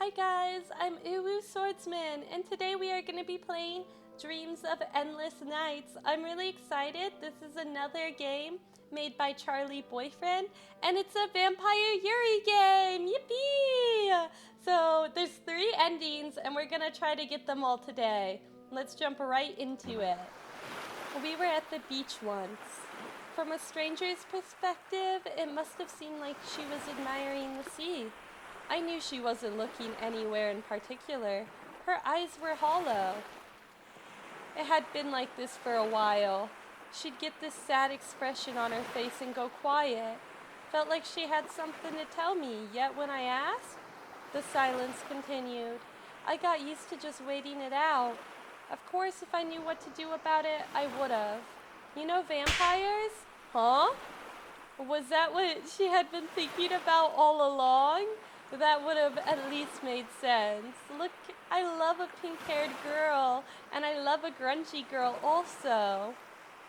Hi guys, I'm Uwu Swordsman, and today we are going to be playing Dreams of Endless Nights. I'm really excited. This is another game made by Charlie Boyfriend, and it's a Vampire Yuri game! Yippee! So there's 3 endings, and we're going to try to get them all today. Let's jump right into it. We were at the beach once. From a stranger's perspective, it must have seemed like she was admiring the sea. I knew she wasn't looking anywhere in particular. Her eyes were hollow. It had been like this for a while. She'd get this sad expression on her face and go quiet. Felt like she had something to tell me, yet when I asked, the silence continued. I got used to just waiting it out. Of course, if I knew what to do about it, I would've. You know vampires? Huh? Was that what she had been thinking about all along? That would have at least made sense. Look, I love a pink-haired girl, and I love a grungy girl also.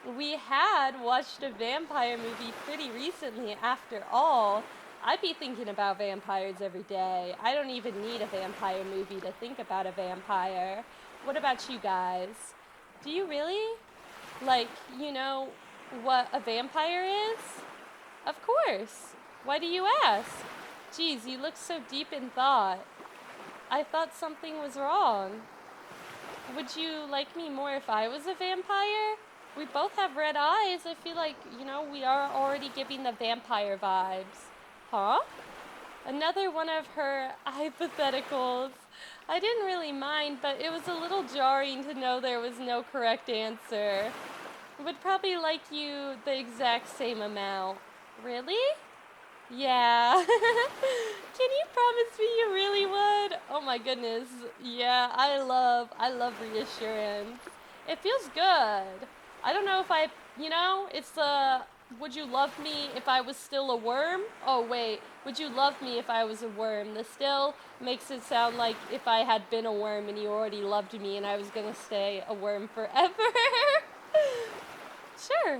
We had watched a vampire movie pretty recently after all. I'd be thinking about vampires every day. I don't even need a vampire movie to think about a vampire. What about you guys? Do you really? Like, you know what a vampire is? Of course. Why do you ask? Geez, you look so deep in thought. I thought something was wrong. Would you like me more if I was a vampire? We both have red eyes. I feel like, we are already giving the vampire vibes. Huh? Another one of her hypotheticals. I didn't really mind, but it was a little jarring to know there was no correct answer. Would probably like you the exact same amount. Really? Yeah. Can you promise me you really would? Oh my goodness. Yeah, I love reassurance. It feels good. I don't know if it's would you love me if I was still a worm? Oh wait, would you love me if I was a worm? The still makes it sound like if I had been a worm and you already loved me and I was gonna stay a worm forever. Sure.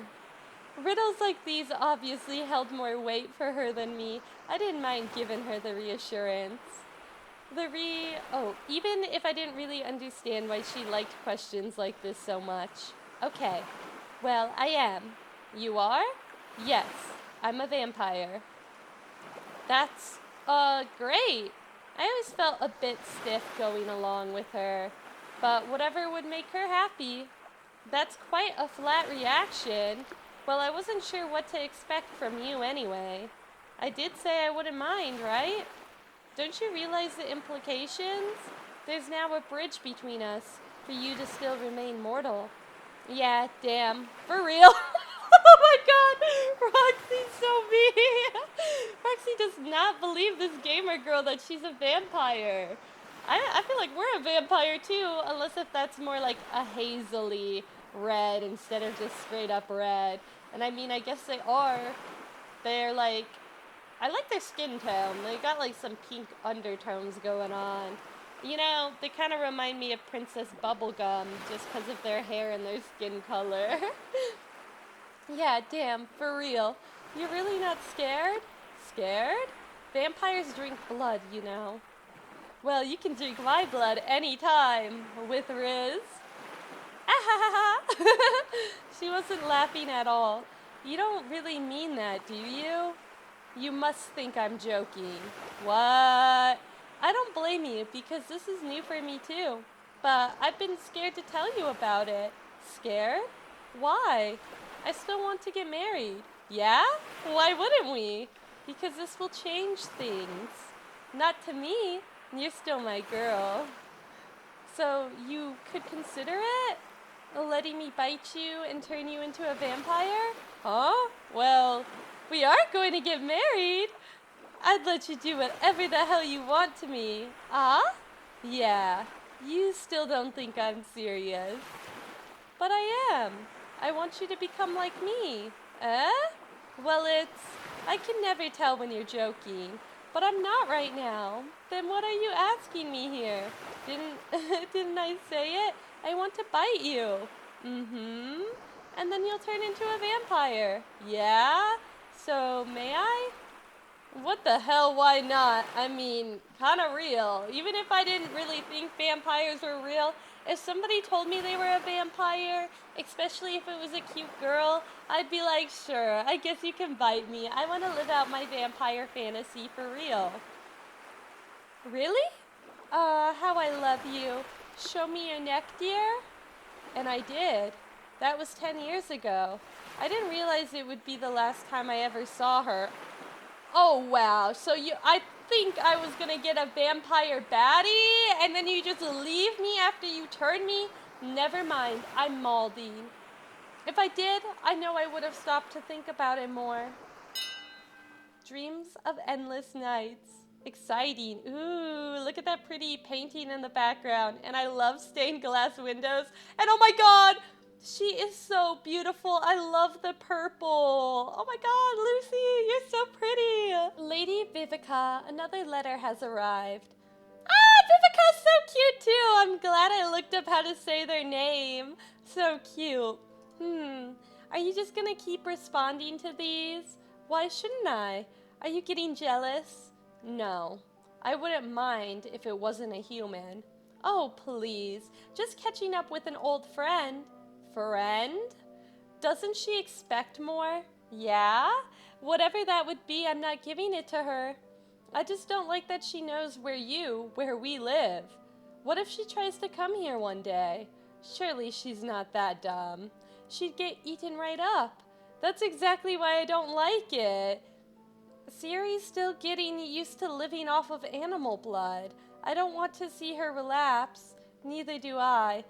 Riddles like these obviously held more weight for her than me. I didn't mind giving her the reassurance. Even if I didn't really understand why she liked questions like this so much. Okay, well, I am. You are? Yes, I'm a vampire. That's, great. I always felt a bit stiff going along with her, but whatever would make her happy. That's quite a flat reaction. Well, I wasn't sure what to expect from you anyway. I did say I wouldn't mind, right? Don't you realize the implications? There's now a bridge between us, for you to still remain mortal. Yeah, damn. For real? Oh my god! Roxy's so mean! Roxy does not believe this gamer girl that she's a vampire. I feel like we're a vampire too, unless if that's more like a hazily red instead of just straight up red. And I mean, I guess they are. They're like, I like their skin tone. They got like some pink undertones going on. They kind of remind me of Princess Bubblegum just because of their hair and their skin color. Yeah, damn, for real. You're really not scared? Scared? Vampires drink blood, Well, you can drink my blood anytime with Riz. She wasn't laughing at all. You don't really mean that, do you? You must think I'm joking. What? I don't blame you because this is new for me too. But I've been scared to tell you about it. Scared? Why? I still want to get married. Yeah? Why wouldn't we? Because this will change things. Not to me. You're still my girl. So you could consider it? Letting me bite you and turn you into a vampire? Huh? Well, we are going to get married. I'd let you do whatever the hell you want to me. Ah? Yeah. You still don't think I'm serious. But I am. I want you to become like me. Eh? Well, I can never tell when you're joking. But I'm not right now. Then what are you asking me here? Didn't I say it? I want to bite you. Mm-hmm. And then you'll turn into a vampire. Yeah? So, may I? What the hell, why not? I mean, kinda real. Even if I didn't really think vampires were real, if somebody told me they were a vampire, especially if it was a cute girl, I'd be like, sure, I guess you can bite me. I want to live out my vampire fantasy for real. Really? How I love you. Show me your neck, dear? And I did. That was 10 years ago. I didn't realize it would be the last time I ever saw her. Oh, wow. So I think I was gonna get a vampire baddie, and then you just leave me after you turn me? Never mind, I'm Maldine. If I did, I know I would have stopped to think about it more. Dreams of endless nights. Exciting. Ooh, look at that pretty painting in the background. And I love stained glass windows. And oh my god, she is so beautiful. I love the purple. Oh my god, Lucy, you're so pretty. Lady Vivica, another letter has arrived. Ah, Vivica's so cute too. I'm glad I looked up how to say their name. So cute. Are you just gonna keep responding to these? Why shouldn't I? Are you getting jealous? No. I wouldn't mind if it wasn't a human. Oh, please. Just catching up with an old friend. Friend? Doesn't she expect more? Yeah? Whatever that would be, I'm not giving it to her. I just don't like that she knows where we live. What if she tries to come here one day? Surely she's not that dumb. She'd get eaten right up. That's exactly why I don't like it. Siri's still getting used to living off of animal blood. I don't want to see her relapse. Neither do I.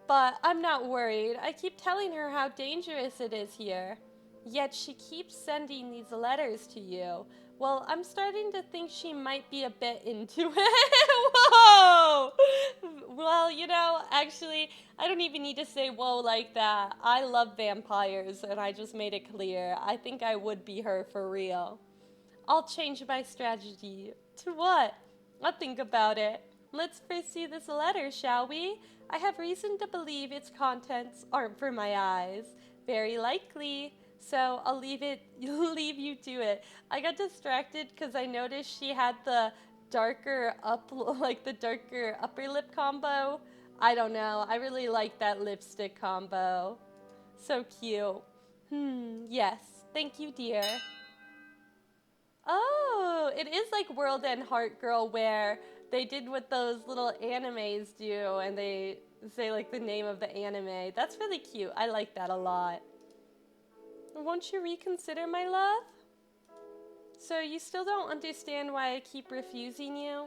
But I'm not worried. I keep telling her how dangerous it is here. Yet she keeps sending these letters to you. Well, I'm starting to think she might be a bit into it. Whoa! Well, actually, I don't even need to say whoa like that. I love vampires, and I just made it clear. I think I would be her for real. I'll change my strategy. To what? I'll think about it. Let's first see this letter, shall we? I have reason to believe its contents aren't for my eyes. Very likely. So I'll leave you to it. I got distracted because I noticed she had the darker upper lip combo. I don't know. I really like that lipstick combo. So cute. Yes. Thank you, dear. Oh, it is like World End Heart Girl where they did what those little animes do and they say like the name of the anime. That's really cute. I like that a lot. Won't you reconsider, my love? So you still don't understand why I keep refusing you?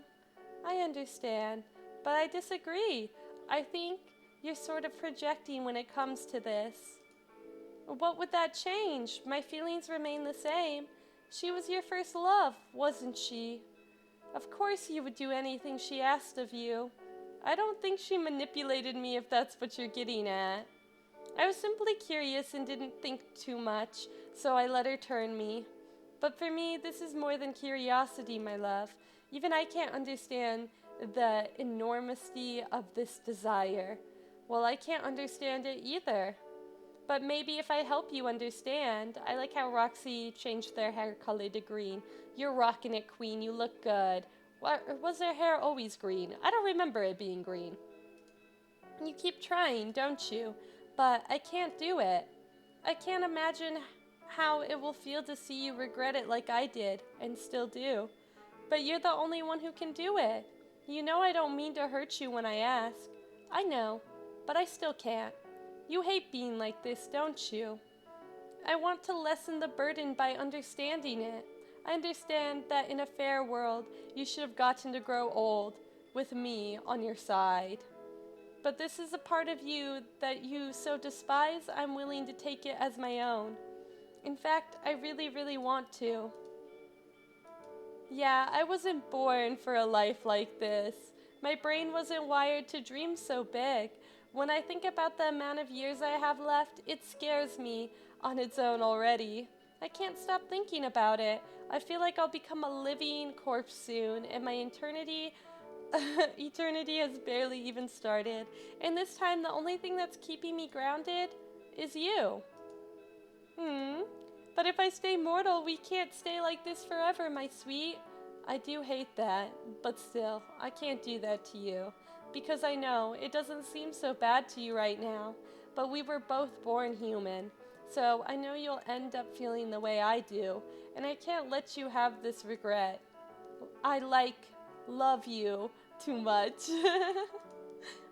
I understand, but I disagree. I think you're sort of projecting when it comes to this. What would that change? My feelings remain the same. She was your first love, wasn't she? Of course you would do anything she asked of you. I don't think she manipulated me if that's what you're getting at. I was simply curious and didn't think too much, so I let her turn me. But for me, this is more than curiosity, my love. Even I can't understand the enormity of this desire. Well, I can't understand it either. But maybe if I help you understand. I like how Roxy changed their hair color to green. You're rocking it, queen. You look good. Was her hair always green? I don't remember it being green. You keep trying, don't you? But I can't do it. I can't imagine how it will feel to see you regret it like I did, and still do. But you're the only one who can do it. You know I don't mean to hurt you when I ask. I know, but I still can't. You hate being like this, don't you? I want to lessen the burden by understanding it. I understand that in a fair world, you should have gotten to grow old, with me on your side. But this is a part of you that you so despise, I'm willing to take it as my own. In fact, I really, really want to. Yeah, I wasn't born for a life like this. My brain wasn't wired to dream so big. When I think about the amount of years I have left, it scares me on its own already. I can't stop thinking about it. I feel like I'll become a living corpse soon, and my eternity has barely even started. And this time, the only thing that's keeping me grounded is you. But if I stay mortal, we can't stay like this forever, my sweet. I do hate that, but still, I can't do that to you. Because I know it doesn't seem so bad to you right now, but we were both born human. So I know you'll end up feeling the way I do, and I can't let you have this regret. I love you too much.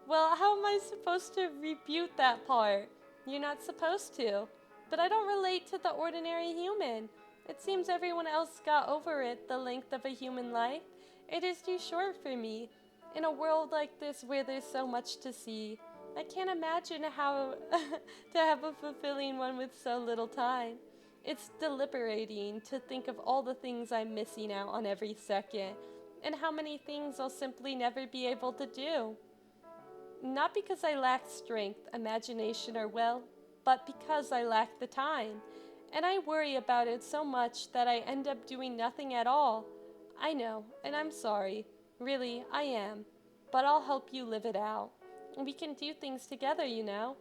Well, how am I supposed to rebuke that part? You're not supposed to. But I don't relate to the ordinary human. It seems everyone else got over it, the length of a human life. It is too short for me. In a world like this where there's so much to see, I can't imagine how to have a fulfilling one with so little time. It's deliberating to think of all the things I'm missing out on every second, and how many things I'll simply never be able to do. Not because I lack strength, imagination, or will, but because I lack the time. And I worry about it so much that I end up doing nothing at all. I know, and I'm sorry. Really, I am. But I'll help you live it out. We can do things together, you know.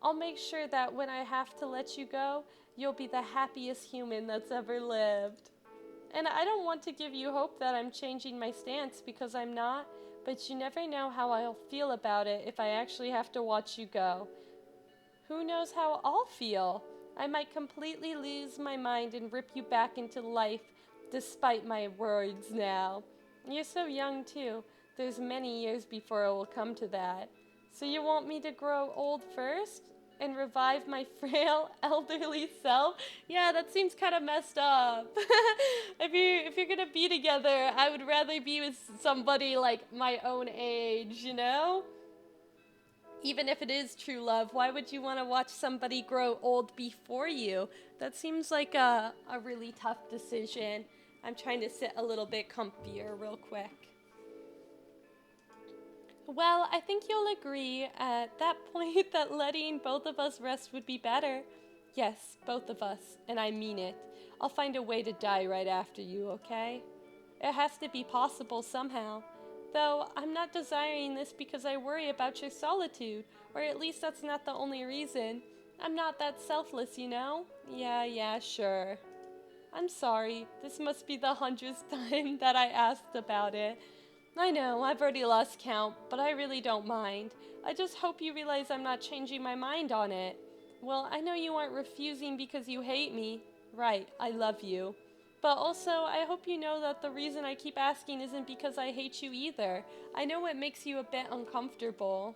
I'll make sure that when I have to let you go, you'll be the happiest human that's ever lived. And I don't want to give you hope that I'm changing my stance, because I'm not, but you never know how I'll feel about it if I actually have to watch you go. Who knows how I'll feel? I might completely lose my mind and rip you back into life despite my words now. You're so young too. There's many years before it will come to that. So you want me to grow old first? And revive my frail, elderly self? Yeah, that seems kind of messed up. If you're gonna be together, I would rather be with somebody like my own age, you know? Even if it is true love, why would you want to watch somebody grow old before you? That seems like a really tough decision. I'm trying to sit a little bit comfier real quick. Well, I think you'll agree at that point that letting both of us rest would be better. Yes, both of us, and I mean it. I'll find a way to die right after you, okay? It has to be possible somehow. Though I'm not desiring this because I worry about your solitude, or at least that's not the only reason. I'm not that selfless, you know? Yeah, sure. I'm sorry, this must be the 100th time that I asked about it. I know, I've already lost count, but I really don't mind. I just hope you realize I'm not changing my mind on it. Well, I know you aren't refusing because you hate me. Right, I love you. But also, I hope you know that the reason I keep asking isn't because I hate you either. I know it makes you a bit uncomfortable.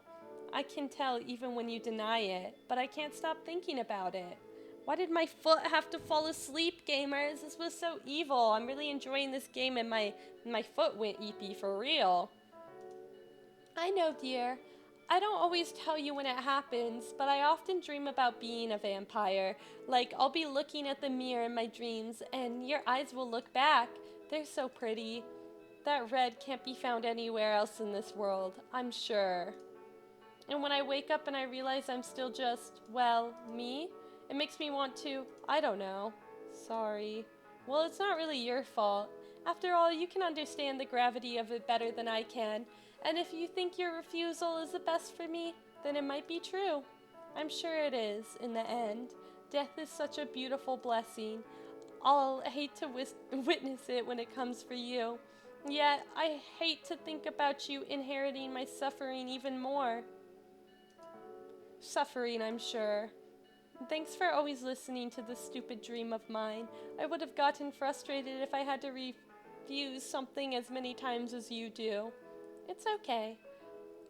I can tell even when you deny it, but I can't stop thinking about it. Why did my foot have to fall asleep, gamers? This was so evil. I'm really enjoying this game and my foot went eepy for real. I know, dear. I don't always tell you when it happens, but I often dream about being a vampire. Like, I'll be looking at the mirror in my dreams, and your eyes will look back. They're so pretty. That red can't be found anywhere else in this world, I'm sure. And when I wake up and I realize I'm still just, well, me, it makes me want to, I don't know. Sorry. Well, it's not really your fault. After all, you can understand the gravity of it better than I can. And if you think your refusal is the best for me, then it might be true. I'm sure it is, in the end. Death is such a beautiful blessing. I'll hate to witness it when it comes for you. Yet, I hate to think about you inheriting my suffering even more. Suffering, I'm sure. Thanks for always listening to this stupid dream of mine. I would have gotten frustrated if I had to refuse something as many times as you do. It's okay.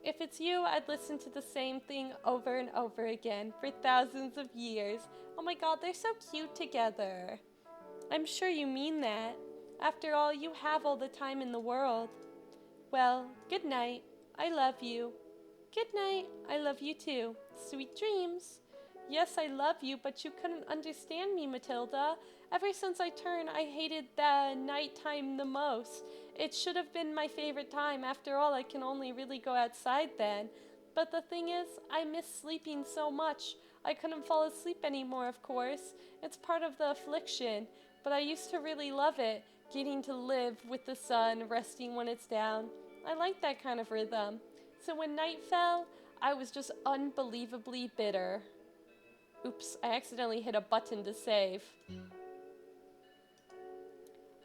If it's you, I'd listen to the same thing over and over again for thousands of years. Oh my god, they're so cute together. I'm sure you mean that. After all, you have all the time in the world. Well, good night. I love you. Good night. I love you too. Sweet dreams. Yes, I love you, but you couldn't understand me, Matilda. Ever since I turned, I hated the nighttime the most. It should have been my favorite time. After all, I can only really go outside then. But the thing is, I miss sleeping so much. I couldn't fall asleep anymore, of course. It's part of the affliction. But I used to really love it, getting to live with the sun, resting when it's down. I like that kind of rhythm. So when night fell, I was just unbelievably bitter. Oops, I accidentally hit a button to save.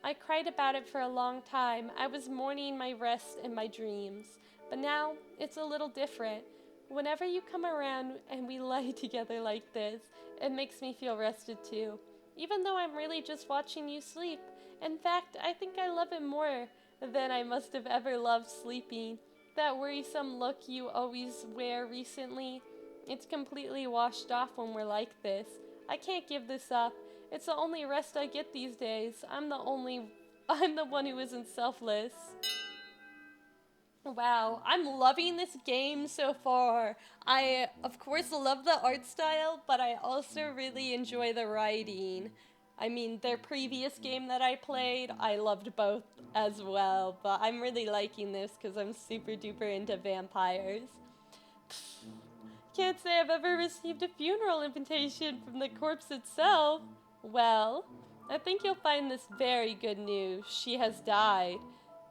I cried about it for a long time. I was mourning my rest and my dreams. But now, it's a little different. Whenever you come around and we lie together like this, it makes me feel rested too. Even though I'm really just watching you sleep. In fact, I think I love it more than I must have ever loved sleeping. That worrisome look you always wear recently, it's completely washed off when we're like this. I can't give this up. It's the only rest I get these days. I'm the one who isn't selfless. Wow, I'm loving this game so far. I, of course, love the art style, but I also really enjoy the writing. I mean, their previous game that I played, I loved both as well, but I'm really liking this because I'm super duper into vampires. Can't say I've ever received a funeral invitation from the corpse itself. Well, I think you'll find this very good news. She has died.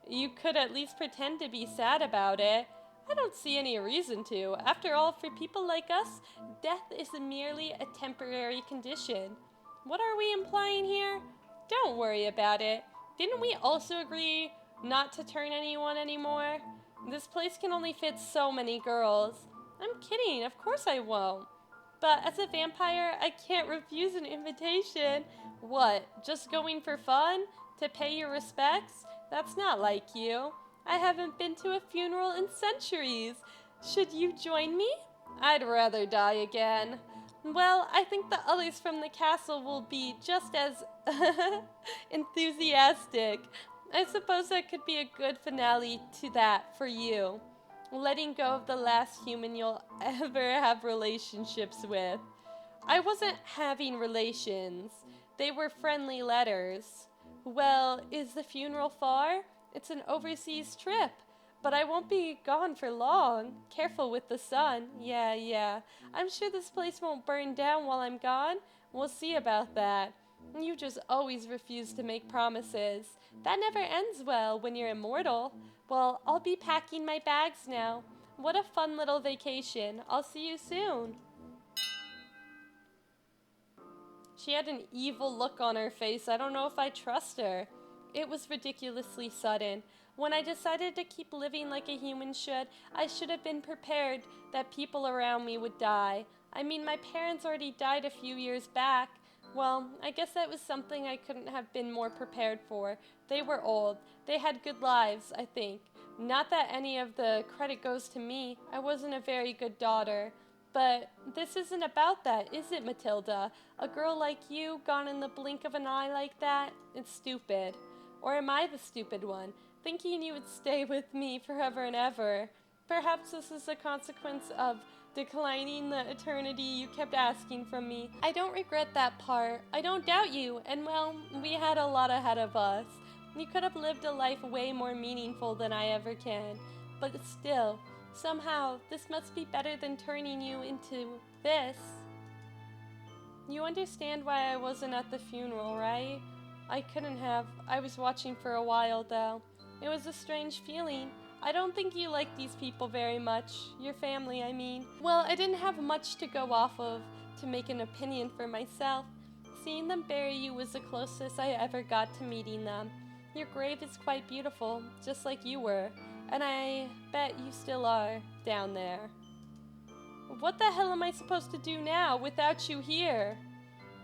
You could at least pretend to be sad about it. I don't see any reason to. After all, for people like us, death is merely a temporary condition. What are we implying here? Don't worry about it. Didn't we also agree not to turn anyone anymore? This place can only fit so many girls. I'm kidding, of course I won't. But as a vampire, I can't refuse an invitation. What, just going for fun? To pay your respects? That's not like you. I haven't been to a funeral in centuries. Should you join me? I'd rather die again. Well, I think the others from the castle will be just as enthusiastic. I suppose that could be a good finale to that for you. Letting go of the last human you'll ever have relationships with. I wasn't having relations. They were friendly letters. Well, is the funeral far? It's an overseas trip. But I won't be gone for long. Careful with the sun. Yeah. I'm sure this place won't burn down while I'm gone. We'll see about that. You just always refuse to make promises. That never ends well when you're immortal. Well, I'll be packing my bags now. What a fun little vacation. I'll see you soon. She had an evil look on her face. I don't know if I trust her. It was ridiculously sudden. When I decided to keep living like a human should, I should have been prepared that people around me would die. I mean, my parents already died a few years back. Well, I guess that was something I couldn't have been more prepared for. They were old. They had good lives, I think. Not that any of the credit goes to me. I wasn't a very good daughter. But this isn't about that, is it, Matilda? A girl like you, gone in the blink of an eye like that? It's stupid. Or am I the stupid one, thinking you would stay with me forever and ever? Perhaps this is a consequence of declining the eternity you kept asking from me. I don't regret that part. I don't doubt you, and well, we had a lot ahead of us. You could have lived a life way more meaningful than I ever can. But still, somehow, this must be better than turning you into this. You understand why I wasn't at the funeral, right? I couldn't have. I was watching for a while, though. It was a strange feeling. I don't think you like these people very much. Your family, I mean. Well, I didn't have much to go off of to make an opinion for myself. Seeing them bury you was the closest I ever got to meeting them. Your grave is quite beautiful, just like you were. And I bet you still are, down there. What the hell am I supposed to do now without you here?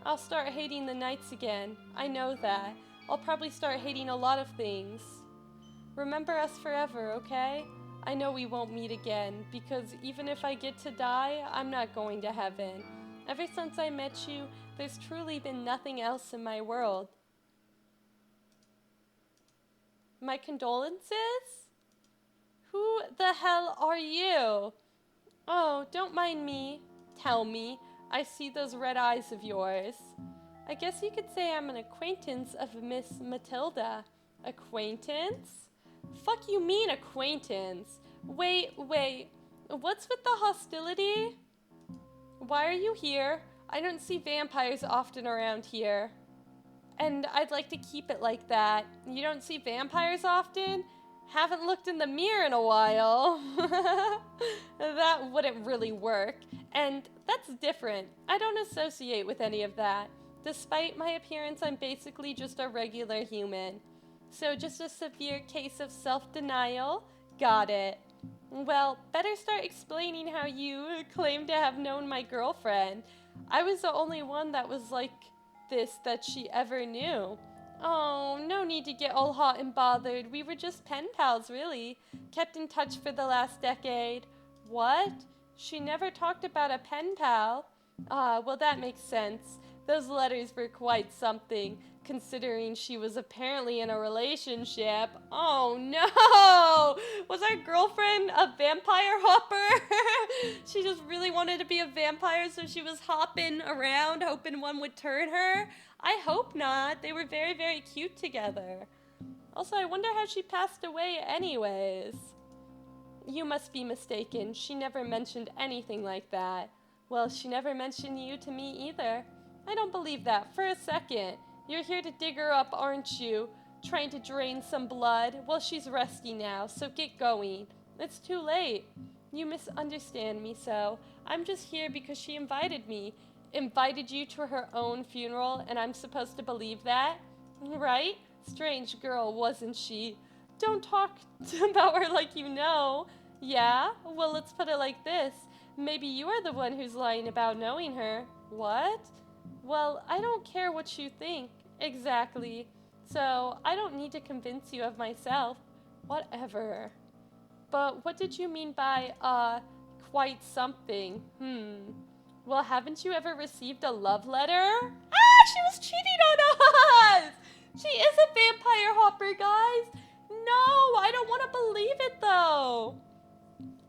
I'll start hating the nights again. I know that. I'll probably start hating a lot of things. Remember us forever, okay? I know we won't meet again, because even if I get to die, I'm not going to heaven. Ever since I met you, there's truly been nothing else in my world. My condolences? Who the hell are you? Oh, don't mind me. Tell me. I see those red eyes of yours. I guess you could say I'm an acquaintance of Miss Matilda. Acquaintance? Fuck you mean acquaintance? Wait. What's with the hostility? Why are you here? I don't see vampires often around here. And I'd like to keep it like that. You don't see vampires often? Haven't looked in the mirror in a while. That wouldn't really work. And that's different. I don't associate with any of that. Despite my appearance, I'm basically just a regular human. So just a severe case of self-denial? Got it. Well, better start explaining how you claim to have known my girlfriend. I was the only one that was like this that she ever knew. Oh, no need to get all hot and bothered. We were just pen pals, really. Kept in touch for the last decade. What? She never talked about a pen pal? Ah, well, that makes sense. Those letters were quite something, considering she was apparently in a relationship. Oh no! Was our girlfriend a vampire hopper? She just really wanted to be a vampire, so she was hopping around hoping one would turn her? I hope not. They were very, very cute together. Also, I wonder how she passed away anyways. You must be mistaken. She never mentioned anything like that. Well, she never mentioned you to me either. I don't believe that for a second. You're here to dig her up, aren't you? Trying to drain some blood? Well, she's rusty now, so get going. It's too late. You misunderstand me so. I'm just here because she invited me. Invited you to her own funeral, and I'm supposed to believe that? Right? Strange girl, wasn't she? Don't talk about her like you know. Yeah? Well, let's put it like this. Maybe you are the one who's lying about knowing her. What? Well, I don't care what you think. Exactly. So, I don't need to convince you of myself. Whatever. But what did you mean by, quite something? Well, haven't you ever received a love letter? Ah, she was cheating on us! She is a vampire hopper, guys! No, I don't want to believe it, though.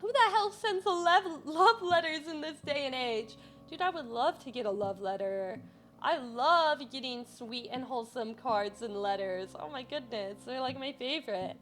Who the hell sends love letters in this day and age? Dude, I would love to get a love letter. I love getting sweet and wholesome cards and letters. Oh my goodness, they're like my favorite.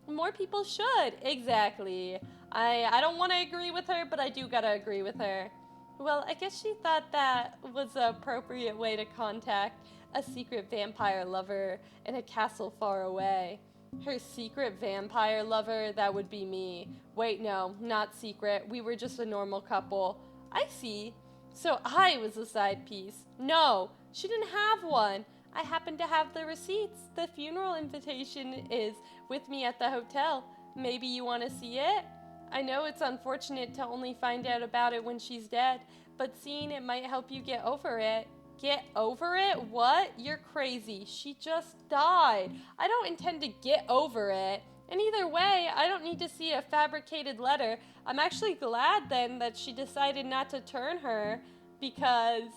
More people should. Exactly. I don't want to agree with her, but I do gotta agree with her. Well, I guess she thought that was an appropriate way to contact a secret vampire lover in a castle far away. Her secret vampire lover, that would be me. Wait, no, not secret. We were just a normal couple. I see. So I was a side piece. No, she didn't have one. I happen to have the receipts. The funeral invitation is with me at the hotel. Maybe you want to see it? I know it's unfortunate to only find out about it when she's dead, but seeing it might help you get over it. Get over it? What? You're crazy. She just died. I don't intend to get over it. And either way, I don't need to see a fabricated letter. I'm actually glad then that she decided not to turn her, because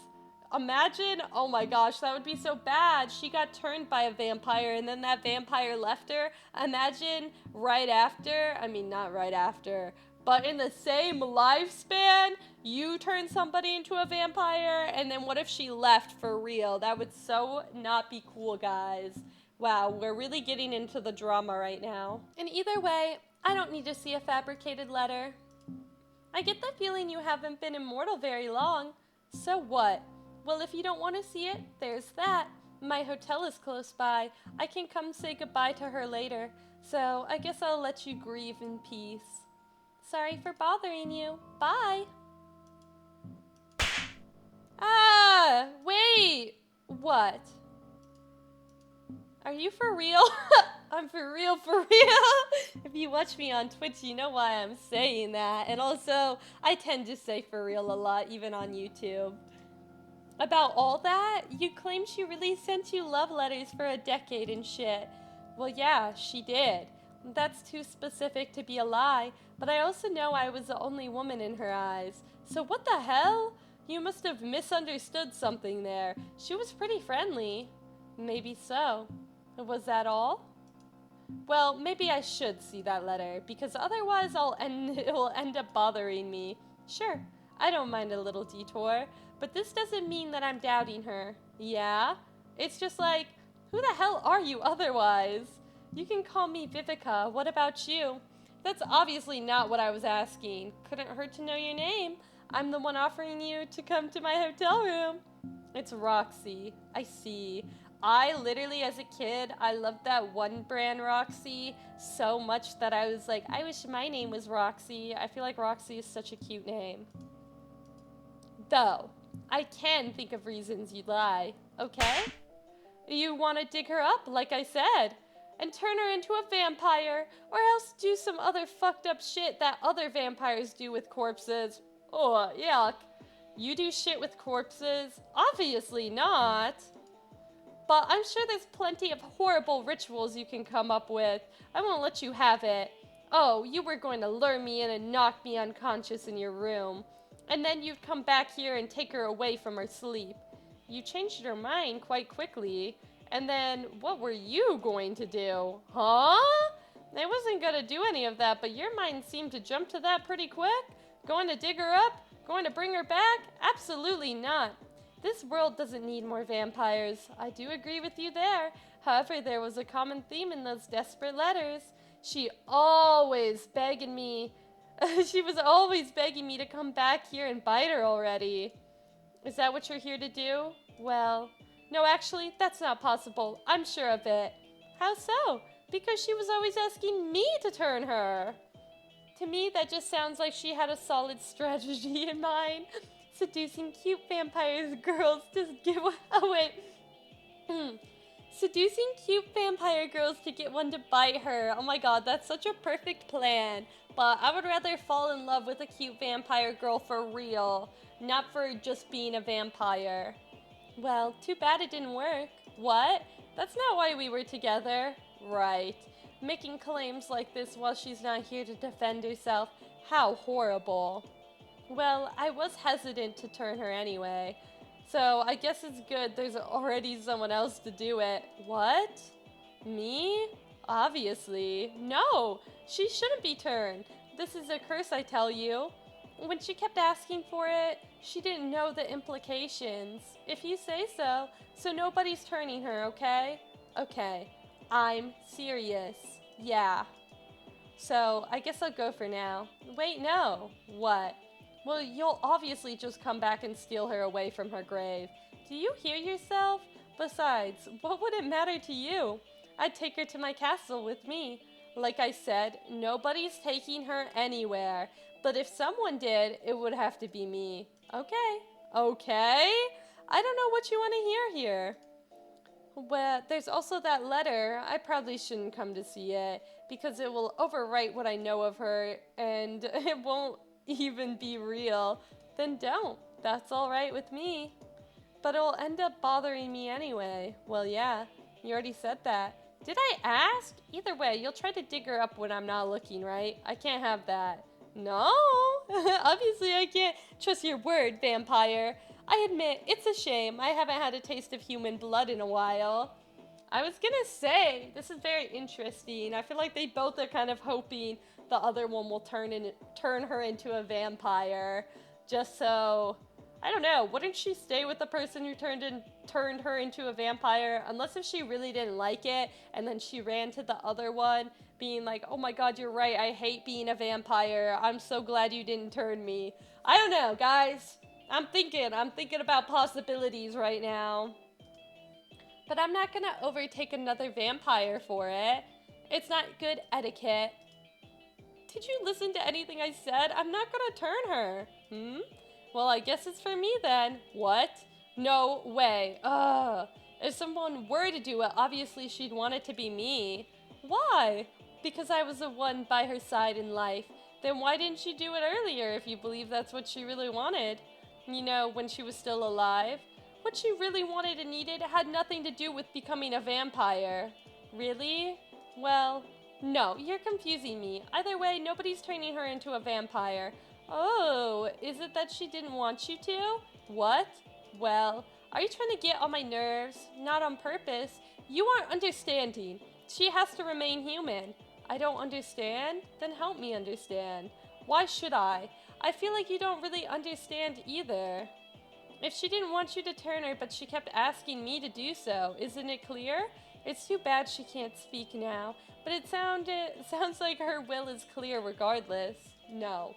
imagine, oh my gosh, that would be so bad. She got turned by a vampire and then that vampire left her. Imagine right after, I mean not right after, but in the same lifespan, you turn somebody into a vampire, and then what if she left for real? That would so not be cool, guys. Wow, we're really getting into the drama right now. And either way, I don't need to see a fabricated letter. I get the feeling you haven't been immortal very long. So what? Well, if you don't want to see it, there's that. My hotel is close by. I can come say goodbye to her later. So I guess I'll let you grieve in peace. Sorry for bothering you. Bye. Ah, wait. What? Are you for real? I'm for real, for real. If you watch me on Twitch, you know why I'm saying that. And also, I tend to say for real a lot, even on YouTube. About all that, you claim she really sent you love letters for a decade and shit. Well, yeah, she did. That's too specific to be a lie, but I also know I was the only woman in her eyes. So what the hell? You must have misunderstood something there. She was pretty friendly. Maybe so. Was that all? Well, maybe I should see that letter, because otherwise it will end up bothering me. Sure, I don't mind a little detour, but this doesn't mean that I'm doubting her. Yeah? It's just like, who the hell are you otherwise? You can call me Vivica. What about you? That's obviously not what I was asking. Couldn't hurt to know your name. I'm the one offering you to come to my hotel room. It's Roxy. I see. I literally, as a kid, I loved that one brand Roxy so much that I was like, I wish my name was Roxy. I feel like Roxy is such a cute name. Though, I can think of reasons you'd lie. Okay? You want to dig her up, like I said, and turn her into a vampire, or else do some other fucked up shit that other vampires do with corpses. Oh, yuck. You do shit with corpses? Obviously not. But I'm sure there's plenty of horrible rituals you can come up with. I won't let you have it. Oh, you were going to lure me in and knock me unconscious in your room. And then you'd come back here and take her away from her sleep. You changed your mind quite quickly. And then, what were you going to do? Huh? I wasn't going to do any of that, but your mind seemed to jump to that pretty quick. Going to dig her up? Going to bring her back? Absolutely not. This world doesn't need more vampires. I do agree with you there. However, there was a common theme in those desperate letters. She was always begging me to come back here and bite her already. Is that what you're here to do? Well, no, actually, that's not possible. I'm sure of it. How so? Because she was always asking me to turn her. To me, that just sounds like she had a solid strategy in mind. Seducing cute vampire girls to Seducing cute vampire girls to get one to bite her. Oh my god, that's such a perfect plan. But I would rather fall in love with a cute vampire girl for real, not for just being a vampire. Well, too bad it didn't work. What? That's not why we were together. Right. Making claims like this while she's not here to defend herself. How horrible. Well, I was hesitant to turn her anyway. So I guess it's good there's already someone else to do it. What? Me? Obviously. No, she shouldn't be turned. This is a curse, I tell you. When she kept asking for it, she didn't know the implications. If you say so, so nobody's turning her, okay? Okay, I'm serious. Yeah. So, I guess I'll go for now. Wait, no. What? Well, you'll obviously just come back and steal her away from her grave. Do you hear yourself? Besides, what would it matter to you? I'd take her to my castle with me. Like I said, nobody's taking her anywhere. But if someone did, it would have to be me. Okay. Okay? I don't know what you want to hear here. Well, there's also that letter. I probably shouldn't come to see it, because it will overwrite what I know of her, and it won't even be real. Then don't. That's all right with me. But it'll end up bothering me anyway. Well, yeah, you already said that. Did I ask? Either way, you'll try to dig her up when I'm not looking, right? I can't have that. No, obviously I can't trust your word, vampire. I admit, it's a shame. I haven't had a taste of human blood in a while. I was gonna say, this is very interesting. I feel like they both are kind of hoping the other one will turn her into a vampire. Just so, I don't know, wouldn't she stay with the person who turned her into a vampire? Unless if she really didn't like it, and then she ran to the other one, being like, oh my god, you're right, I hate being a vampire. I'm so glad you didn't turn me. I don't know, guys. I'm thinking about possibilities right now. But I'm not gonna overtake another vampire for it. It's not good etiquette. Did you listen to anything I said? I'm not gonna turn her. Well, I guess it's for me then. What? No way. Ugh. If someone were to do it, obviously she'd want it to be me. Why? Because I was the one by her side in life. Then why didn't she do it earlier if you believe that's what she really wanted? You know, when she was still alive? What she really wanted and needed had nothing to do with becoming a vampire. Really? Well, no, you're confusing me. Either way, nobody's turning her into a vampire. Oh, is it that she didn't want you to? What? Well, are you trying to get on my nerves? Not on purpose. You aren't understanding. She has to remain human. I don't understand? Then help me understand. Why should I? I feel like you don't really understand either. If she didn't want you to turn her, but she kept asking me to do so, isn't it clear? It's too bad she can't speak now, but it sounds like her will is clear regardless. No.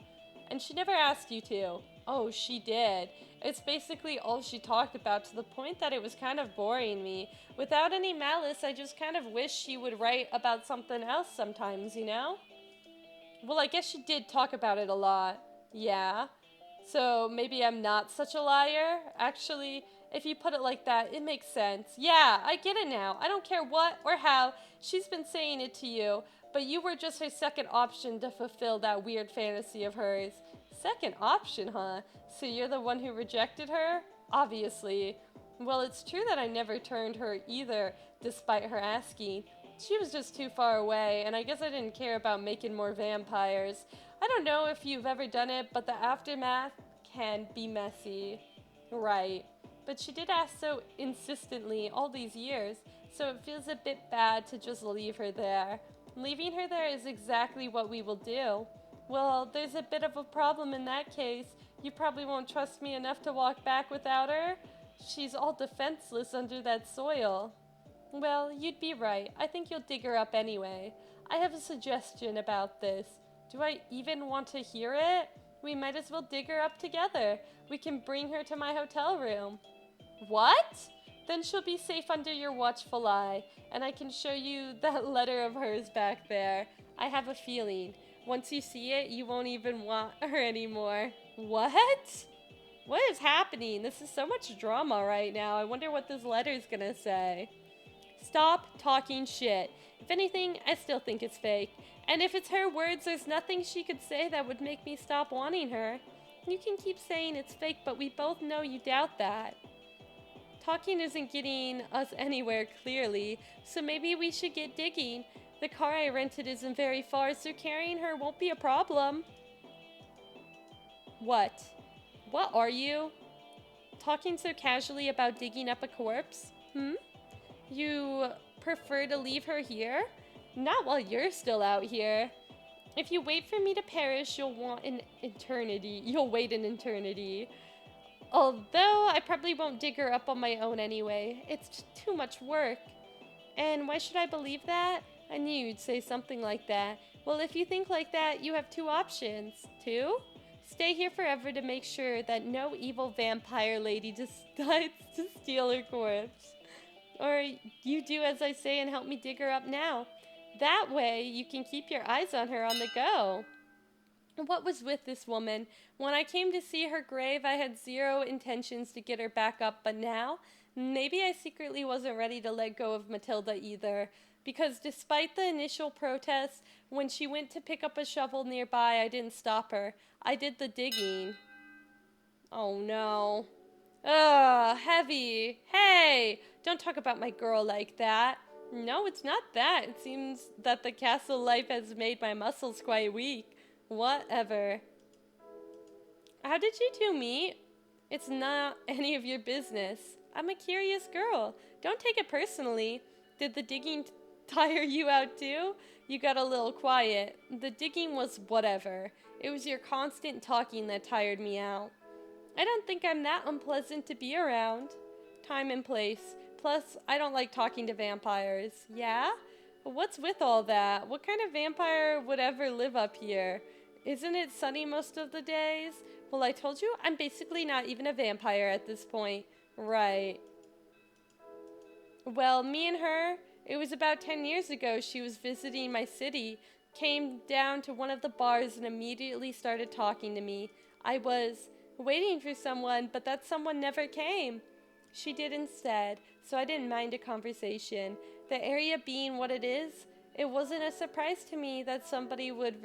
And she never asked you to. Oh, she did. It's basically all she talked about, to the point that it was kind of boring me. Without any malice, I just kind of wish she would write about something else sometimes, you know? Well, I guess she did talk about it a lot. Yeah. So maybe I'm not such a liar. Actually, If you put it like that, it makes sense. Yeah, I get it now. I don't care what or how she's been saying it to you, but you were just her second option to fulfill that weird fantasy of hers. Second option, huh? So you're the one who rejected her? Obviously. Well, it's true that I never turned her either, despite her asking. She was just too far away, and I guess I didn't care about making more vampires. I don't know if you've ever done it, but the aftermath can be messy. Right. But she did ask so insistently all these years, so it feels a bit bad to just leave her there. Leaving her there is exactly what we will do. Well, there's a bit of a problem in that case. You probably won't trust me enough to walk back without her. She's all defenseless under that soil. Well, you'd be right. I think you'll dig her up anyway. I have a suggestion about this. Do I even want to hear it? We might as well dig her up together. We can bring her to my hotel room. What? Then she'll be safe under your watchful eye, and I can show you that letter of hers back there. I have a feeling. Once you see it, you won't even want her anymore. What? What is happening? This is so much drama right now. I wonder what this letter's gonna say. Stop talking shit. If anything, I still think it's fake. And if it's her words, there's nothing she could say that would make me stop wanting her. You can keep saying it's fake, but we both know you doubt that. Talking isn't getting us anywhere, clearly, so maybe we should get digging. The car I rented isn't very far, so carrying her won't be a problem. What? What are you? Talking so casually about digging up a corpse? You prefer to leave her here? Not while you're still out here. If you wait for me to perish, you'll wait an eternity. Although I probably won't dig her up on my own anyway. It's too much work. And why should I believe that? I knew you'd say something like that. Well, if you think like that, you have two options. Two? Stay here forever to make sure that no evil vampire lady decides to steal her corpse. Or you do as I say and help me dig her up now. That way, you can keep your eyes on her on the go. What was with this woman? When I came to see her grave, I had zero intentions to get her back up, but now, maybe I secretly wasn't ready to let go of Matilda either. Because despite the initial protests, when she went to pick up a shovel nearby, I didn't stop her. I did the digging. Oh no. Ugh, heavy. Hey, don't talk about my girl like that. No, it's not that. It seems that the castle life has made my muscles quite weak. Whatever. How did you two meet? It's not any of your business. I'm a curious girl. Don't take it personally. Did the digging tire you out too? You got a little quiet. The digging was whatever. It was your constant talking that tired me out. I don't think I'm that unpleasant to be around. Time and place. Plus, I don't like talking to vampires. Yeah? What's with all that? What kind of vampire would ever live up here? Isn't it sunny most of the days? Well, I told you, I'm basically not even a vampire at this point. Right. Well, me and her, it was about 10 years ago. She was visiting my city, came down to one of the bars and immediately started talking to me. I was waiting for someone, but that someone never came. She did instead, so I didn't mind a conversation. The area being what it is, it wasn't a surprise to me that somebody would